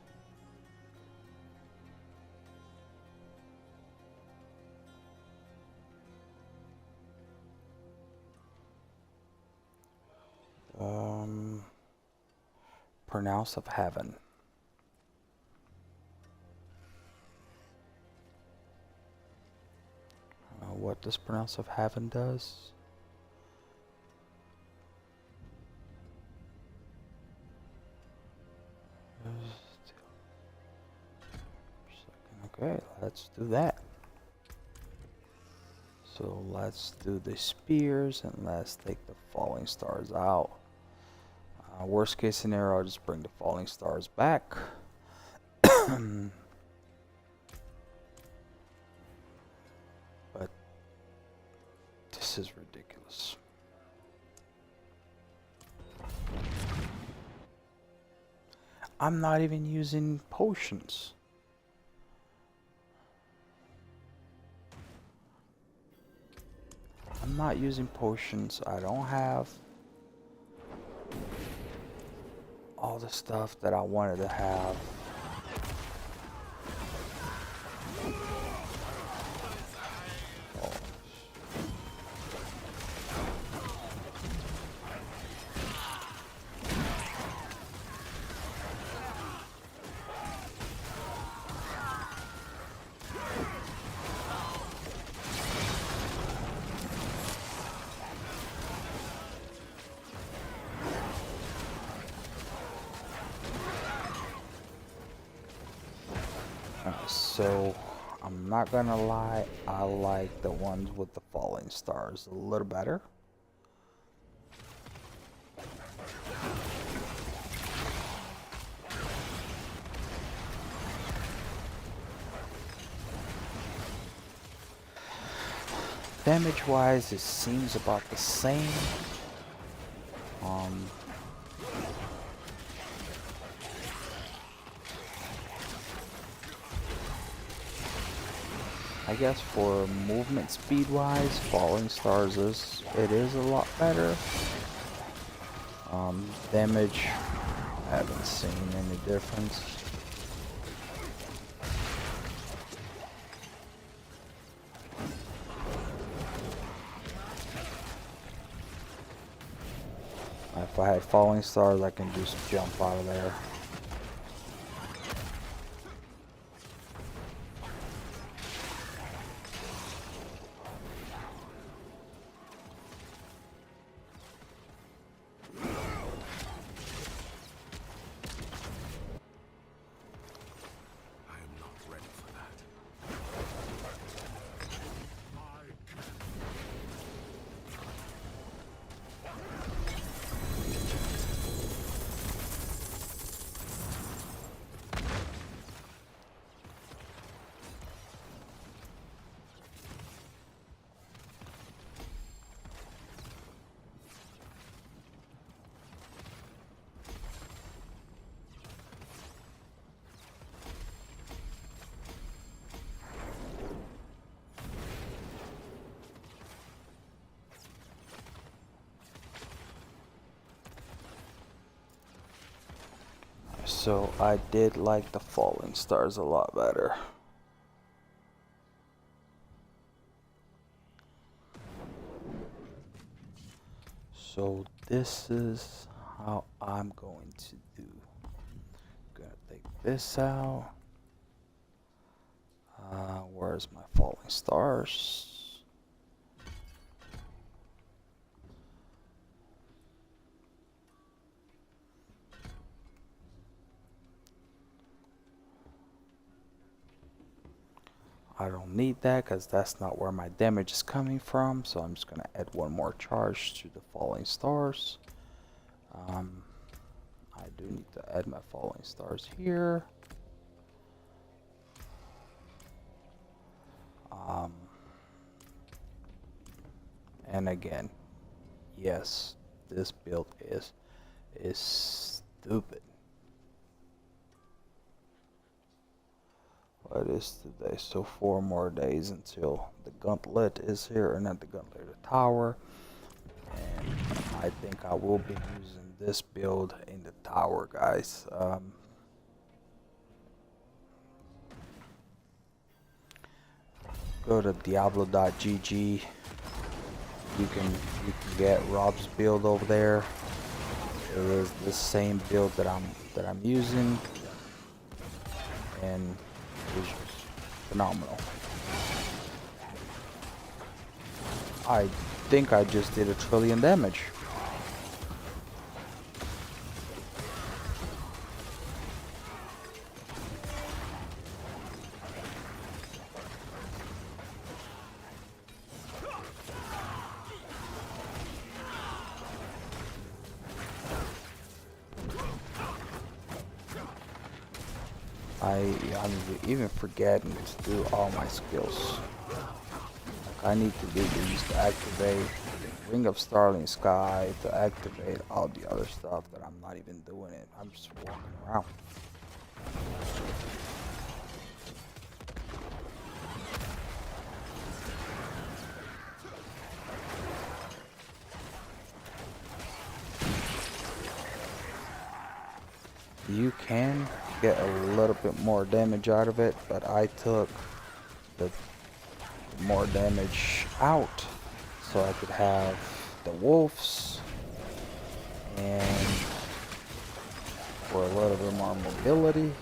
Pronounce of Heaven. What does Pronounce of Heaven does? Okay, let's do that. So let's do the spears and let's take the falling stars out. Worst case scenario, I'll just bring the falling stars back. But this is ridiculous. I'm not even using potions. I'm not using potions. I don't have all the stuff that I wanted to have. So I'm not gonna lie, I like the ones with the falling stars a little better. Damage wise, it seems about the same. I guess for movement speed wise, falling stars is a lot better. Damage, I haven't seen any difference. If I had falling stars, I can just jump out of there. So I did like the falling stars a lot better. So this is how I'm going to do. Gonna take this out. Where's my falling stars? I don't need that because that's not where my damage is coming from, so I'm just gonna add one more charge to the falling stars. I do need to add my falling stars here. And again, yes, this build is stupid. What is today? So 4 more days until the gauntlet is here, or not the gauntlet, the tower. And I think I will be using this build in the tower, guys. Go to Diablo.gg. You can get Rob's build over there. It is the same build that I'm using, and it's phenomenal. I think I just did 1 trillion damage. I'm even forgetting to do all my skills. Like I need to do these to activate Ring of Starling Sky, to activate all the other stuff that I'm not even doing it. I'm just walking around. You can get a little bit more damage out of it, but I took the more damage out so I could have the wolves and for a little bit more mobility.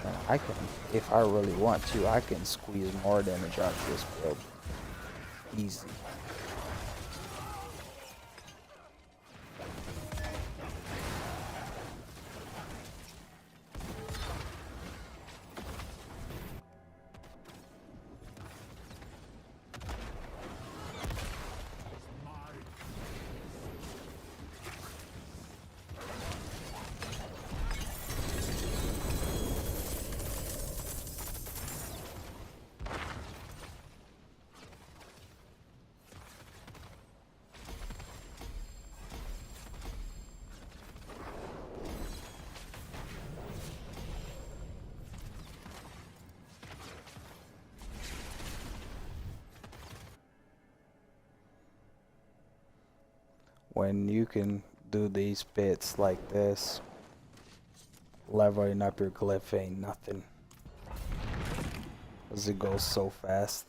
And I can, if I really want to, I can squeeze more damage out of this build. Easy. when you can do these bits like this, leveling up your glyph ain't nothing. Cause it goes so fast.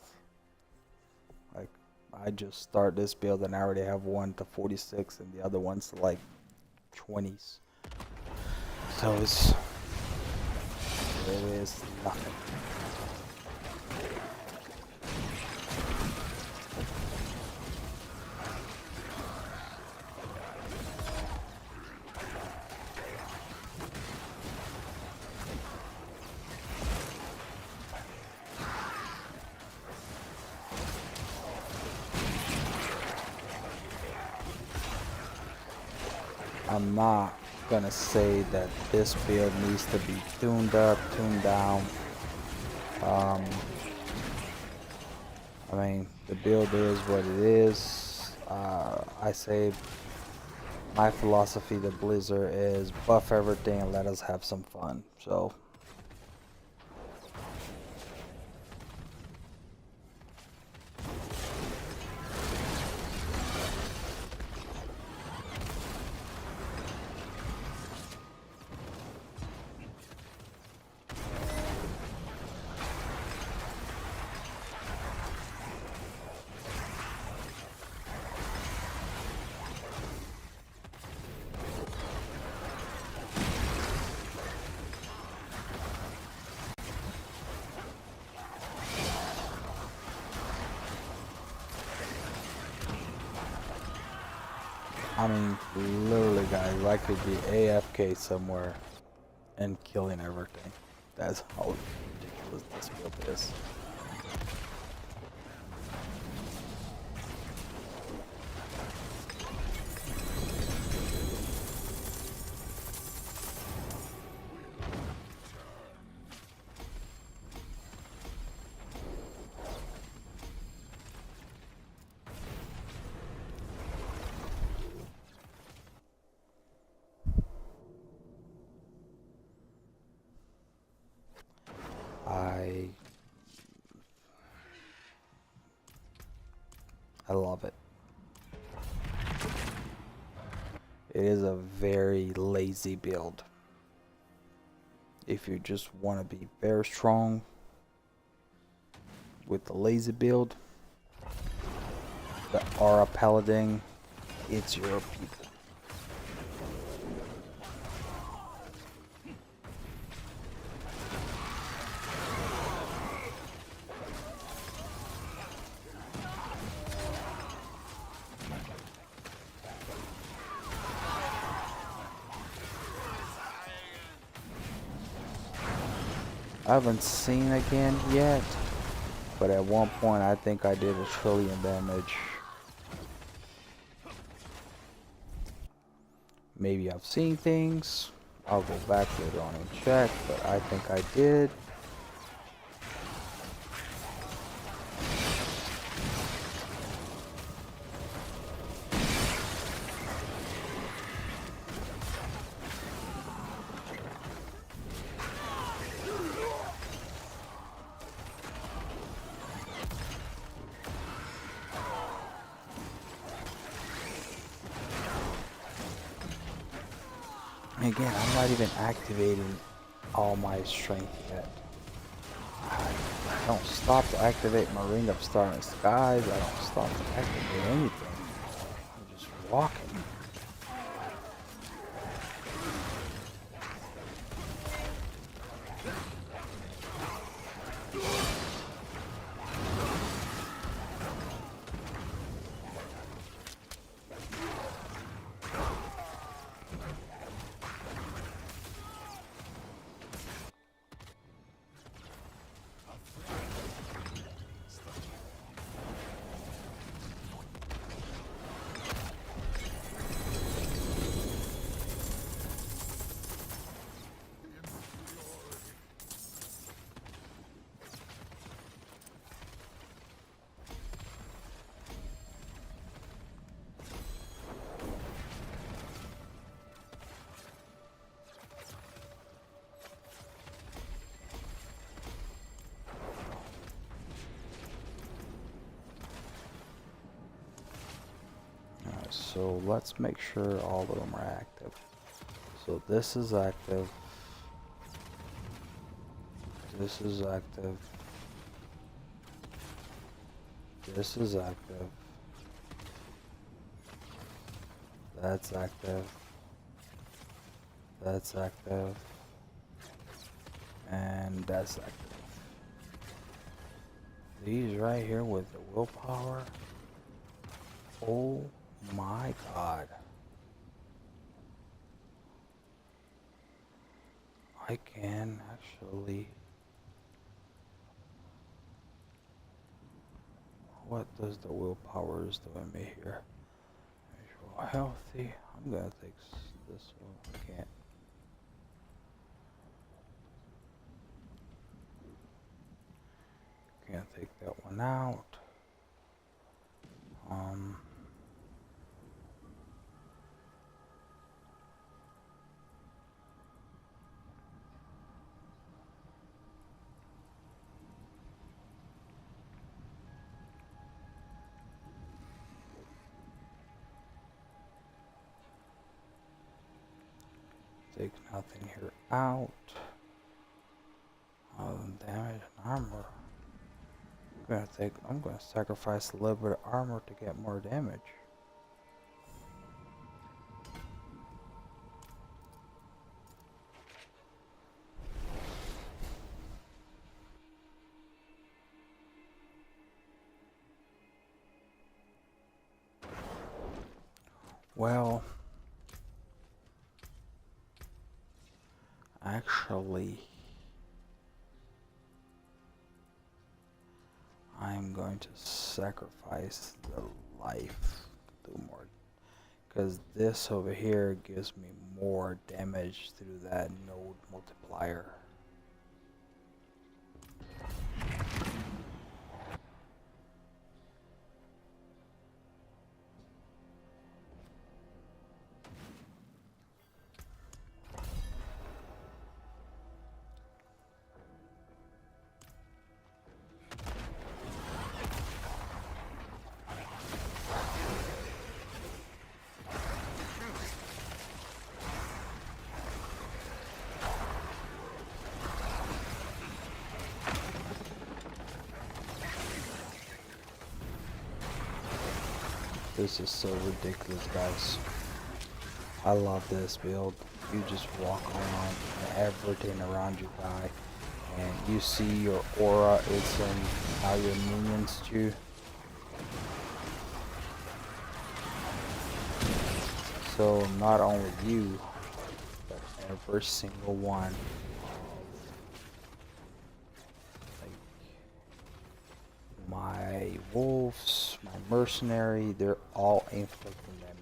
Like, I just start this build and I already have one to 46 and the other one's to like 20s. So it is nothing. I'm not gonna say that this build needs to be tuned up, tuned down. I mean, the build is what it is. I say my philosophy to Blizzard is buff everything and let us have some fun. So I mean, literally, guys, I could be AFK somewhere and killing everything. That's how ridiculous this build is. I love it. It is a very lazy build. If you just want to be very strong with the lazy build, the Aura Paladin, it's your people. I haven't seen again yet, but at one point I think I did 1,000,000,000 damage. Maybe I've seen things. I'll go back later on and check, but I think I did. Again, I'm not even activating all my strength yet. I don't stop to activate my Ring of Star and Skies. I don't stop to activate anything. I'm just walking. So let's make sure all of them are active. So this is active. This is active. This is active. That's active. That's active. And that's active. These right here with the willpower. Oh my god. I can actually... What does the willpower is doing me here? Visual healthy. I'm gonna take this one. I can't. Can't take that one out. Take nothing here out. Damage and armor. I'm gonna sacrifice a little bit of armor to get more damage. Well, actually, I'm going to sacrifice the life to do more, because this over here gives me more damage through that node multiplier. This is so ridiculous, guys. I love this build. You just walk around and everything around you die. And you see your aura is in how your minions do. So not only you, but every single one. My wolves, my mercenary, they're all inflicting damage.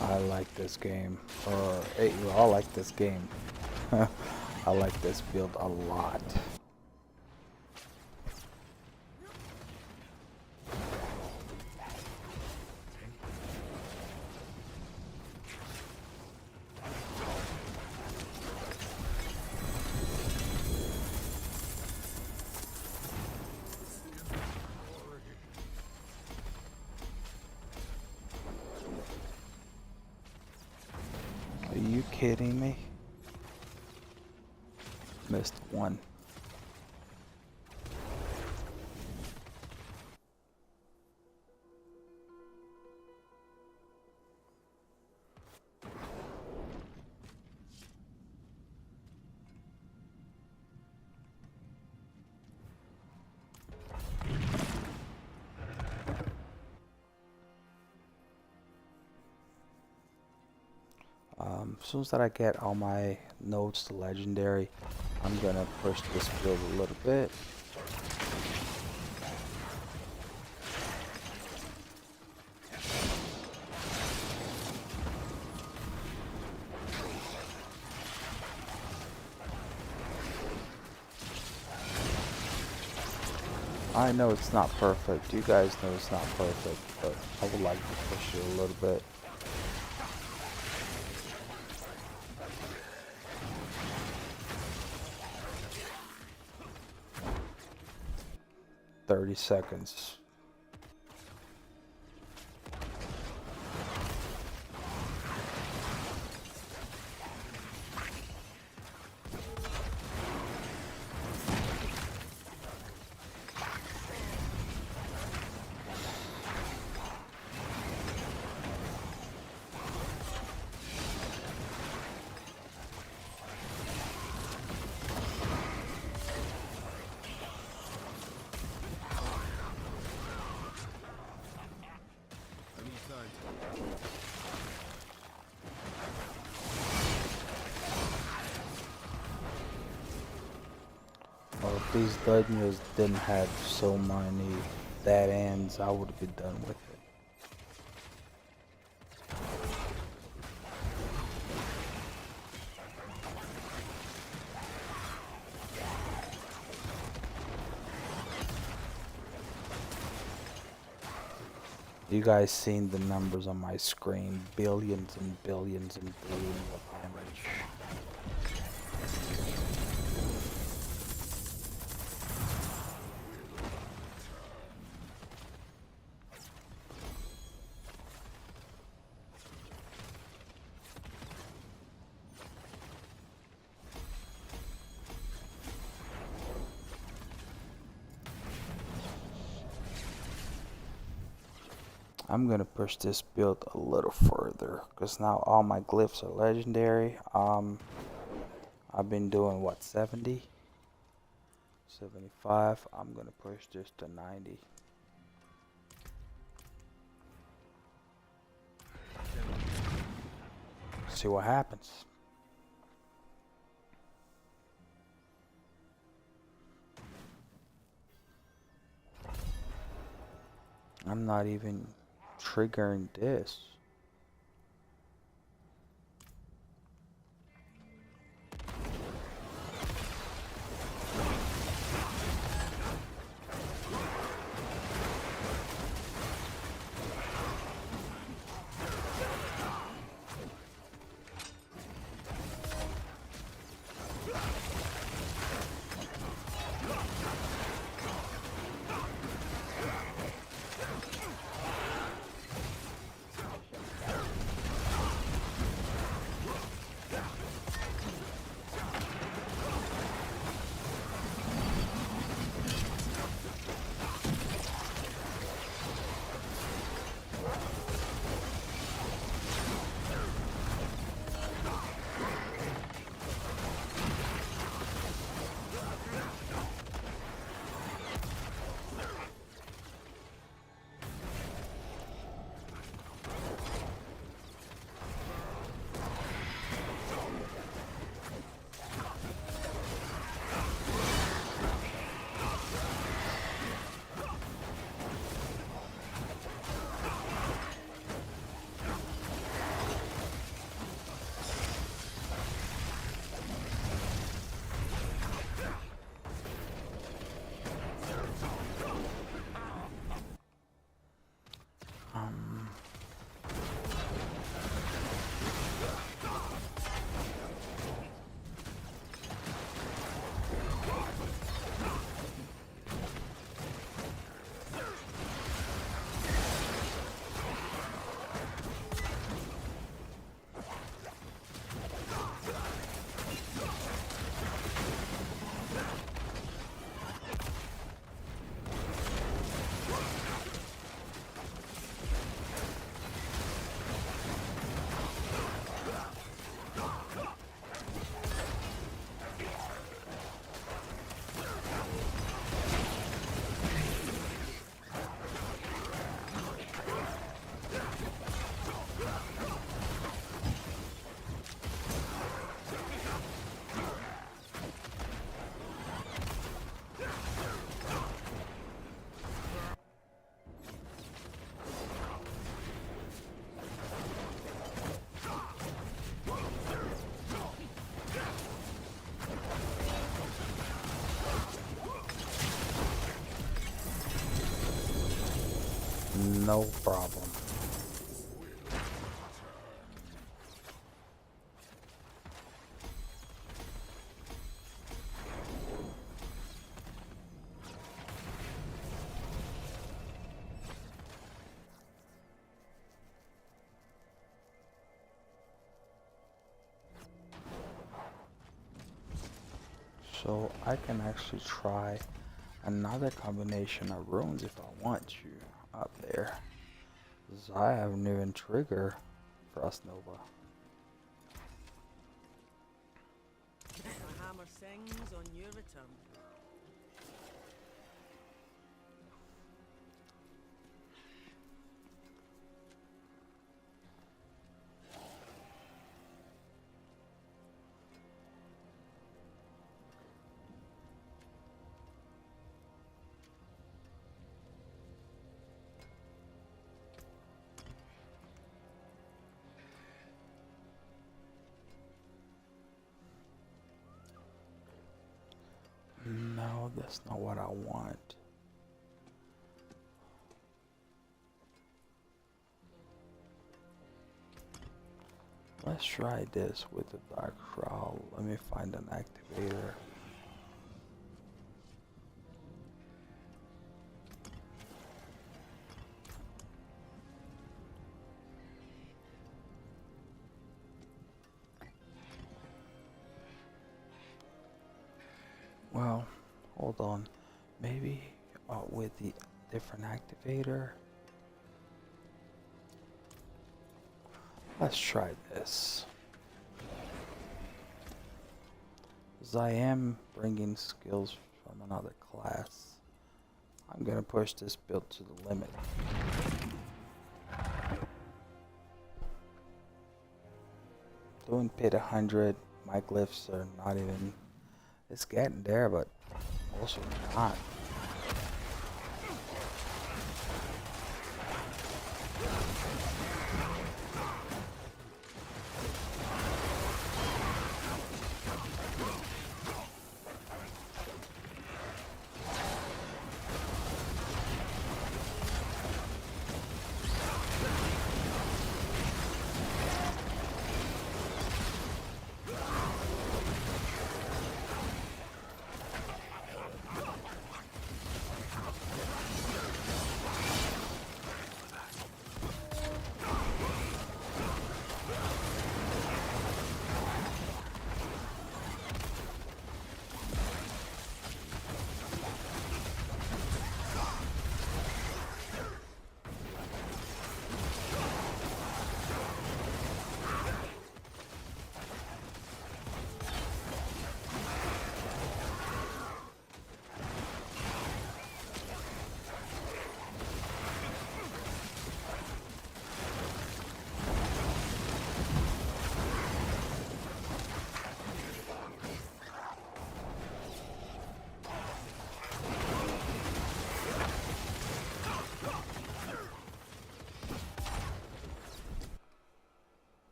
I like this game. I like this game. I like this build a lot. Are you kidding me? missed one. As soon as that I get all my nodes to legendary, I'm gonna push this build a little bit. I know it's not perfect. You guys know it's not perfect, but I would like to push it a little bit. "30 seconds. Well, if these dungeons didn't have so many dead ends, I would have been done with it. You guys seen the numbers on my screen, billions and billions and billions of damage. I'm gonna push this build a little further because now all my glyphs are legendary. I've been doing what, 70, 75. I'm gonna push this to 90. See what happens. I'm not even triggering this. No problem. So I can actually try another combination of runes if I want to up there. 'Cause I have new and trigger Frost Nova. My hammer sings on your return. No, that's not what I want. Let's try this with the Dark Shroud. Let me find an activator. Well, hold on. Maybe with the different activator. Let's try this. As I am bringing skills from another class, I'm gonna push this build to the limit. Doing pit 100, my glyphs are not even, it's getting there, but also not.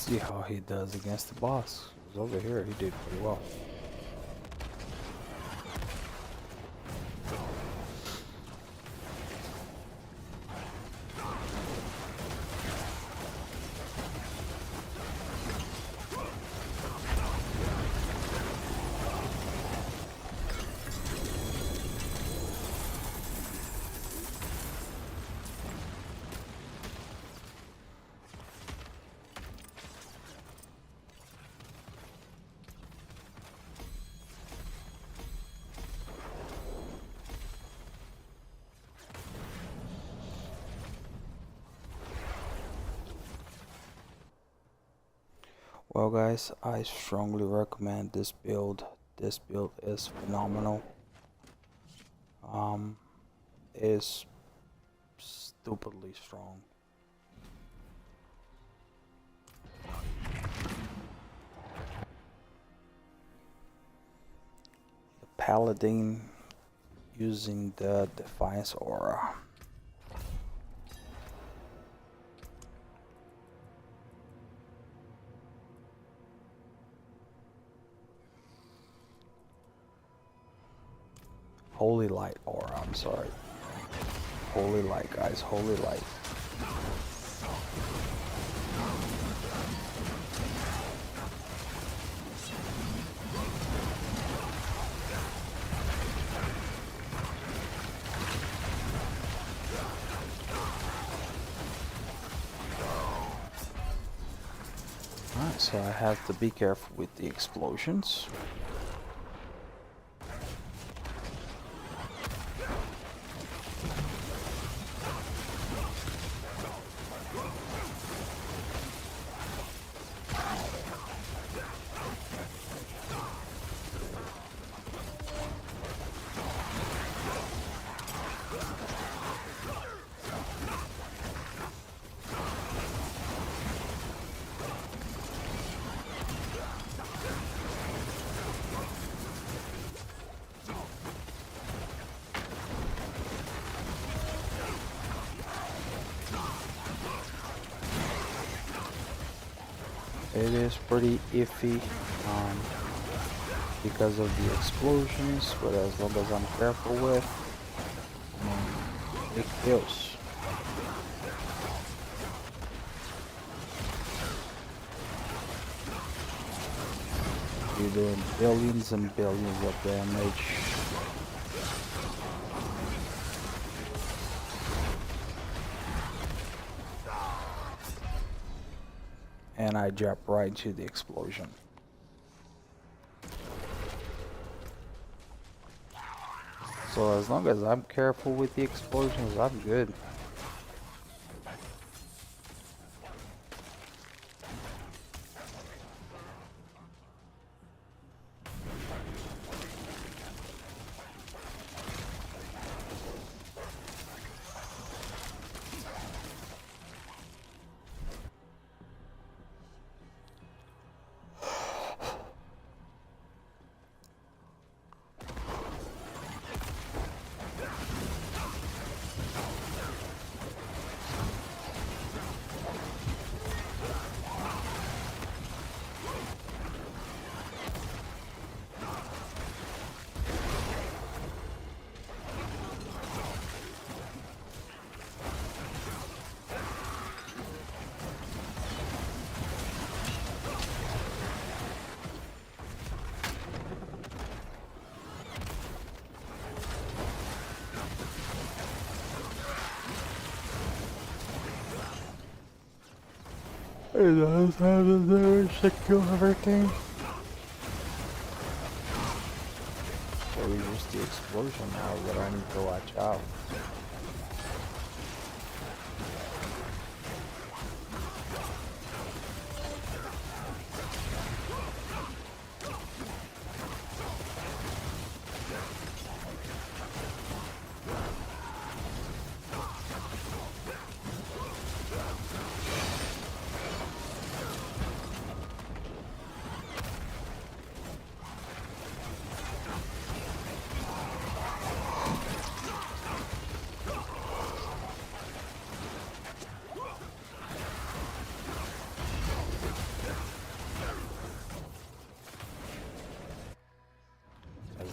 see how he does against the boss. 'Cause over here, he did pretty well. Well guys, I strongly recommend this build. This build is phenomenal. Is stupidly strong. The Paladin using the Defiance Aura. Holy Light Aura, I'm sorry. Holy Light, guys, Holy Light. Alright, so I have to be careful with the explosions. It is pretty iffy because of the explosions, but as long as I'm careful with, it kills. You're doing billions and billions of damage. And I drop right into the explosion. So as long as I'm careful with the explosions, I'm good. It does have a very secure everything. So we use the explosion now, but I need to watch out.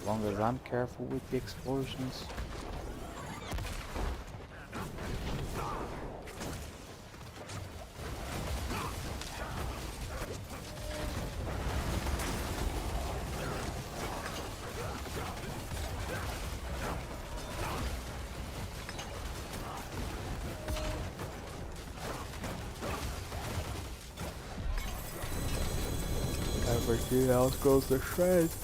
as long as I'm careful with the explosions. Everything else goes to shreds.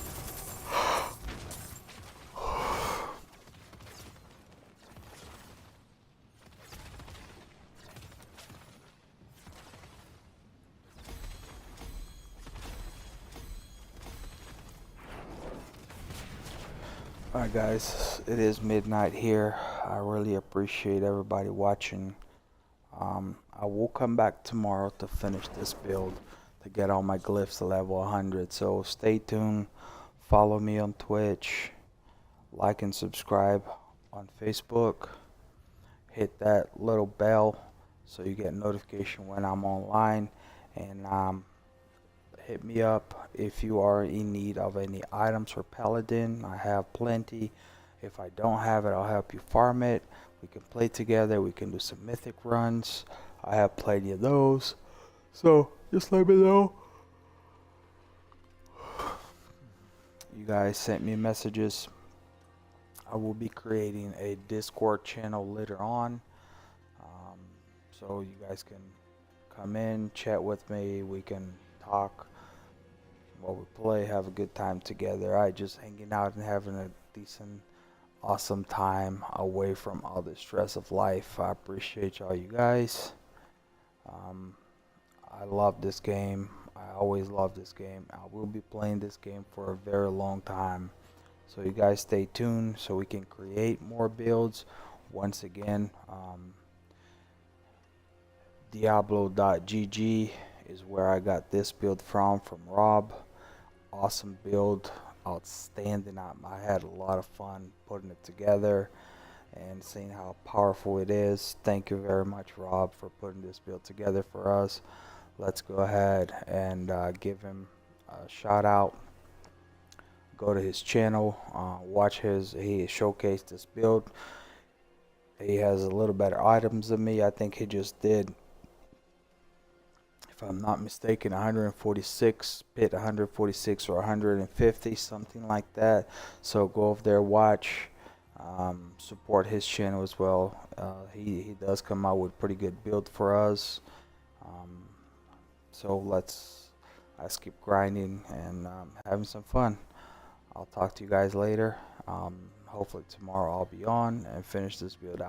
Alright guys, it is midnight here. I really appreciate everybody watching. I will come back tomorrow to finish this build, to get all my glyphs to level 100. So stay tuned, follow me on Twitch, like and subscribe on Facebook, hit that little bell so you get notification when I'm online, and hit me up if you are in need of any items for Paladin. I have plenty. If I don't have it, I'll help you farm it. We can play together. We can do some mythic runs. I have plenty of those. So just let me know. You guys sent me messages. I will be creating a Discord channel later on. So you guys can come in, chat with me. We can talk while we play, have a good time together. I just hanging out and having a decent, awesome time away from all the stress of life. I appreciate all you guys. I love this game. I always love this game. I will be playing this game for a very long time. So you guys stay tuned so we can create more builds. Once again, Diablo.gg is where I got this build from Rob. Awesome build, outstanding. I had a lot of fun putting it together and seeing how powerful it is. Thank you very much, Rob, for putting this build together for us. Let's go ahead and give him a shout out. Go to his channel, watch he showcased this build. He has a little better items than me. I think he just did, if I'm not mistaken, 146, pit 146 or 150, something like that. So go over there, watch, support his channel as well. He does come out with pretty good build for us. So let's keep grinding and having some fun. I'll talk to you guys later. Hopefully tomorrow I'll be on and finish this build out.